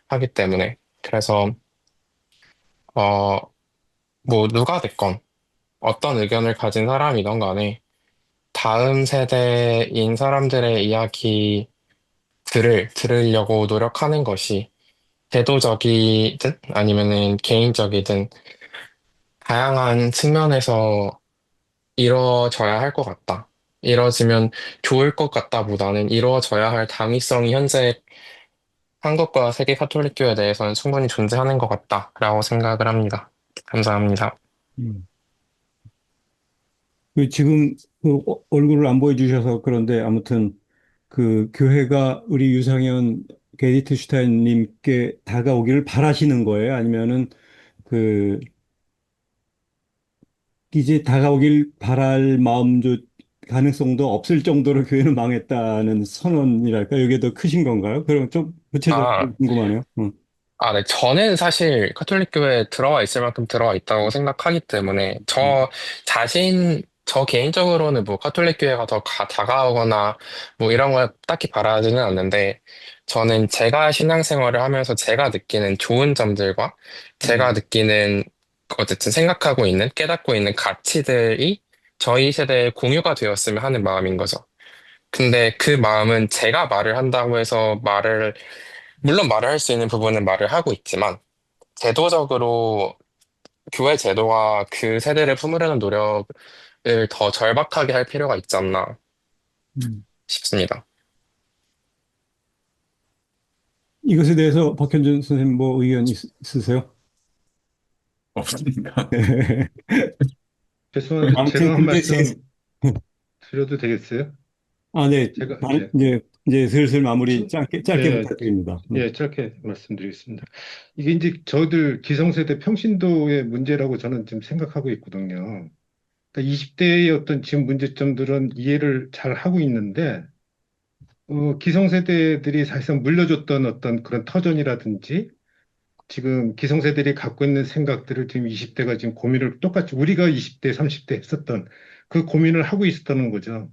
하기 때문에. 그래서 어, 뭐 누가 됐건 어떤 의견을 가진 사람이든 간에 다음 세대인 사람들의 이야기들을 들으려고 노력하는 것이 제도적이든 아니면은 개인적이든 다양한 측면에서 이루어져야 할 것 같다. 이루어지면 좋을 것 같다보다는 이루어져야 할 당위성이 현재 한국과 세계 카톨릭 교회에 대해서는 충분히 존재하는 것 같다라고 생각을 합니다. 감사합니다. 음. 지금 얼굴을 안 보여주셔서 그런데 아무튼 그 교회가 우리 유상현 게디트 슈타인님께 다가오기를 바라시는 거예요? 아니면은 그 이제 다가오길 바랄 가능성도 없을 정도로 교회는 망했다는 선언이랄까? 이게 더 크신 건가요? 그럼 좀 구체적으로 아, 궁금하네요. 네. 저는 사실 카톨릭 교회에 들어와 있을 만큼 들어와 있다고 생각하기 때문에 음, 저 개인적으로는 뭐 카톨릭 교회가 더 다가오거나 뭐 이런 걸 딱히 바라지는 않는데, 저는 제가 신앙생활을 하면서 제가 느끼는 좋은 점들과 제가 음, 느끼는 어쨌든 생각하고 있는 깨닫고 있는 가치들이 저희 세대에 공유가 되었으면 하는 마음인 거죠. 근데 그 마음은 제가 말을 한다고 해서 물론 말을 할 수 있는 부분은 말을 하고 있지만, 제도적으로 교회 제도와 그 세대를 품으려는 노력을 더 절박하게 할 필요가 있지 않나 음. 싶습니다. 이것에 대해서 박현준 선생님 뭐 의견 있으세요? 없습니다. 죄송한데 아무튼 제가 한 근데 말씀 드려도 되겠어요? 네, 제가 예, 이제 슬슬 마무리 친, 짧게 예, 부탁드립니다. 짧게 말씀드리겠습니다. 이게 이제 저희들 기성세대 평신도의 문제라고 저는 지금 생각하고 있거든요. 그러니까 20대의 어떤 지금 문제점들은 이해를 잘 하고 있는데, 기성세대들이 사실상 물려줬던 어떤 그런 터전이라든지, 지금 기성세대들이 갖고 있는 생각들을 지금 20대가 지금 고민을 똑같이 우리가 20대, 30대 했었던 그 고민을 하고 있었다는 거죠.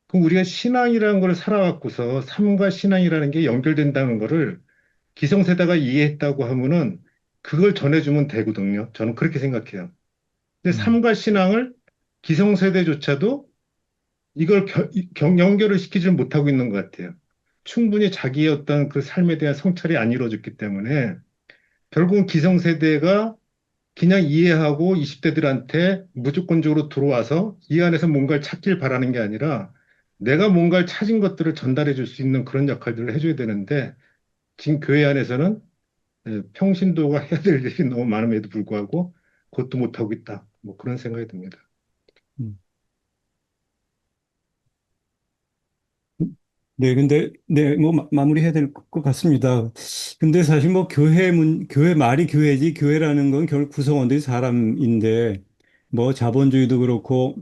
그럼 우리가 신앙이라는 걸 살아갖고서 삶과 신앙이라는 게 연결된다는 거를 기성세대가 이해했다고 하면은 그걸 전해주면 되거든요. 저는 그렇게 생각해요. 근데 음, 삶과 신앙을 기성세대조차도 이걸 연결을 시키지 못하고 있는 것 같아요. 충분히 자기의 어떤 그 삶에 대한 성찰이 안 이루어졌기 때문에 결국은 기성세대가 그냥 이해하고 20대들한테 무조건적으로 들어와서 이 안에서 뭔가를 찾길 바라는 게 아니라 내가 뭔가를 찾은 것들을 전달해 줄 수 있는 그런 역할들을 해줘야 되는데 지금 교회 안에서는 평신도가 해야 될 일이 너무 많음에도 불구하고 그것도 못하고 있다. 뭐 그런 생각이 듭니다. 음. 네, 근데, 네, 뭐, 마무리해야 될 것 같습니다. 근데 사실 뭐, 교회 말이 교회지, 교회라는 건 결국 구성원들이 사람인데, 뭐, 자본주의도 그렇고,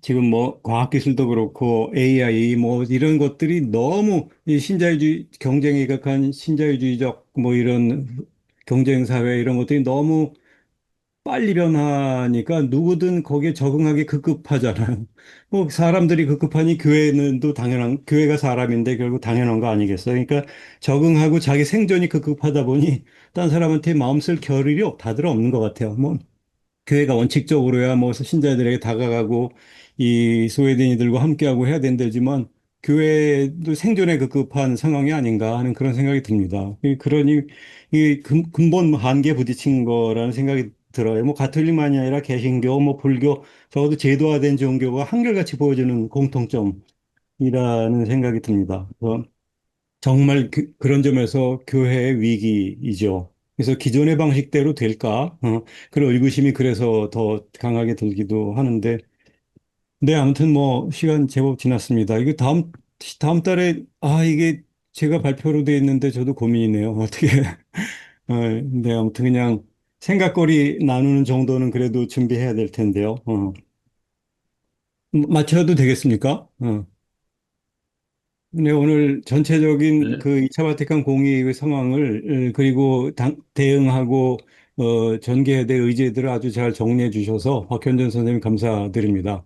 지금 뭐, 과학기술도 그렇고, AI, 뭐, 이런 것들이 너무 이 신자유주의, 경쟁에 각한 신자유주의적, 뭐, 이런 경쟁사회 이런 것들이 너무 빨리 변하니까 누구든 거기에 적응하기 급급하잖아요. 뭐 사람들이 급급하니 교회는 또 당연한, 교회가 사람인데 결국 당연한 거 아니겠어요? 그러니까 적응하고 자기 생존이 급급하다 보니 딴 사람한테 마음 쓸 겨를이 다들 없는 것 같아요. 뭐 교회가 원칙적으로야 뭐 신자들에게 다가가고 이 소외된이들과 함께하고 해야 된다지만 교회도 생존에 급급한 상황이 아닌가 하는 그런 생각이 듭니다. 그러니 이 근본 한계에 부딪힌 거라는 생각이 들어요. 뭐 가톨릭만이 아니라 개신교, 뭐 불교, 적어도 제도화된 종교가 한결같이 보여주는 공통점이라는 생각이 듭니다. 그래서 정말 런 점에서 교회의 위기이죠. 그래서 기존의 방식대로 될까? 그런 의구심이 그래서 더 강하게 들기도 하는데, 네, 아무튼 뭐, 시간 제법 지났습니다. 이거 다음 달에, 이게 제가 발표로 돼 있는데 저도 고민이네요. 어떻게, 네, 아무튼 그냥 생각거리 나누는 정도는 그래도 준비해야 될 텐데요. 맞춰도 되겠습니까? 네, 오늘 전체적인 네, 그 2차 바티칸 공의의 상황을 그리고 대응하고 전개해야 될 의제들을 아주 잘 정리해 주셔서 박현준 선생님 감사드립니다. 어,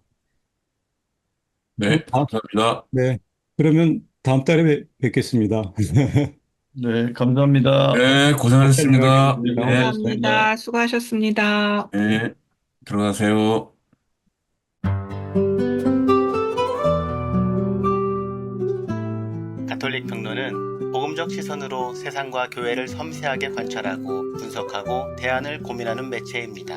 네, 감사합니다. 네. 그러면 다음 달에 뵙겠습니다. 네, 감사합니다. 네, 박찬 고생하셨습니다. 네, 의원님이요. 네, 네. 고맙습니다. 감사합니다. 수고하셨습니다. 네, 들어가세요. 가톨릭 평론은 복음적 시선으로 세상과 교회를 섬세하게 관찰하고 분석하고 대안을 고민하는 매체입니다.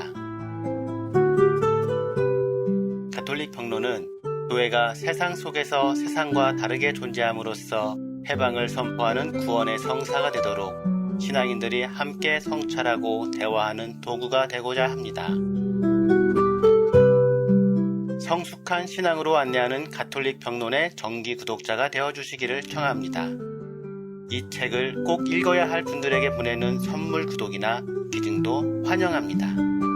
가톨릭 평론은 교회가 세상 속에서 세상과 다르게 존재함으로써 해방을 선포하는 구원의 성사가 되도록 신앙인들이 함께 성찰하고 대화하는 도구가 되고자 합니다. 성숙한 신앙으로 안내하는 가톨릭 평론의 정기 구독자가 되어주시기를 청합니다. 이 책을 꼭 읽어야 할 분들에게 보내는 선물 구독이나 기증도 환영합니다.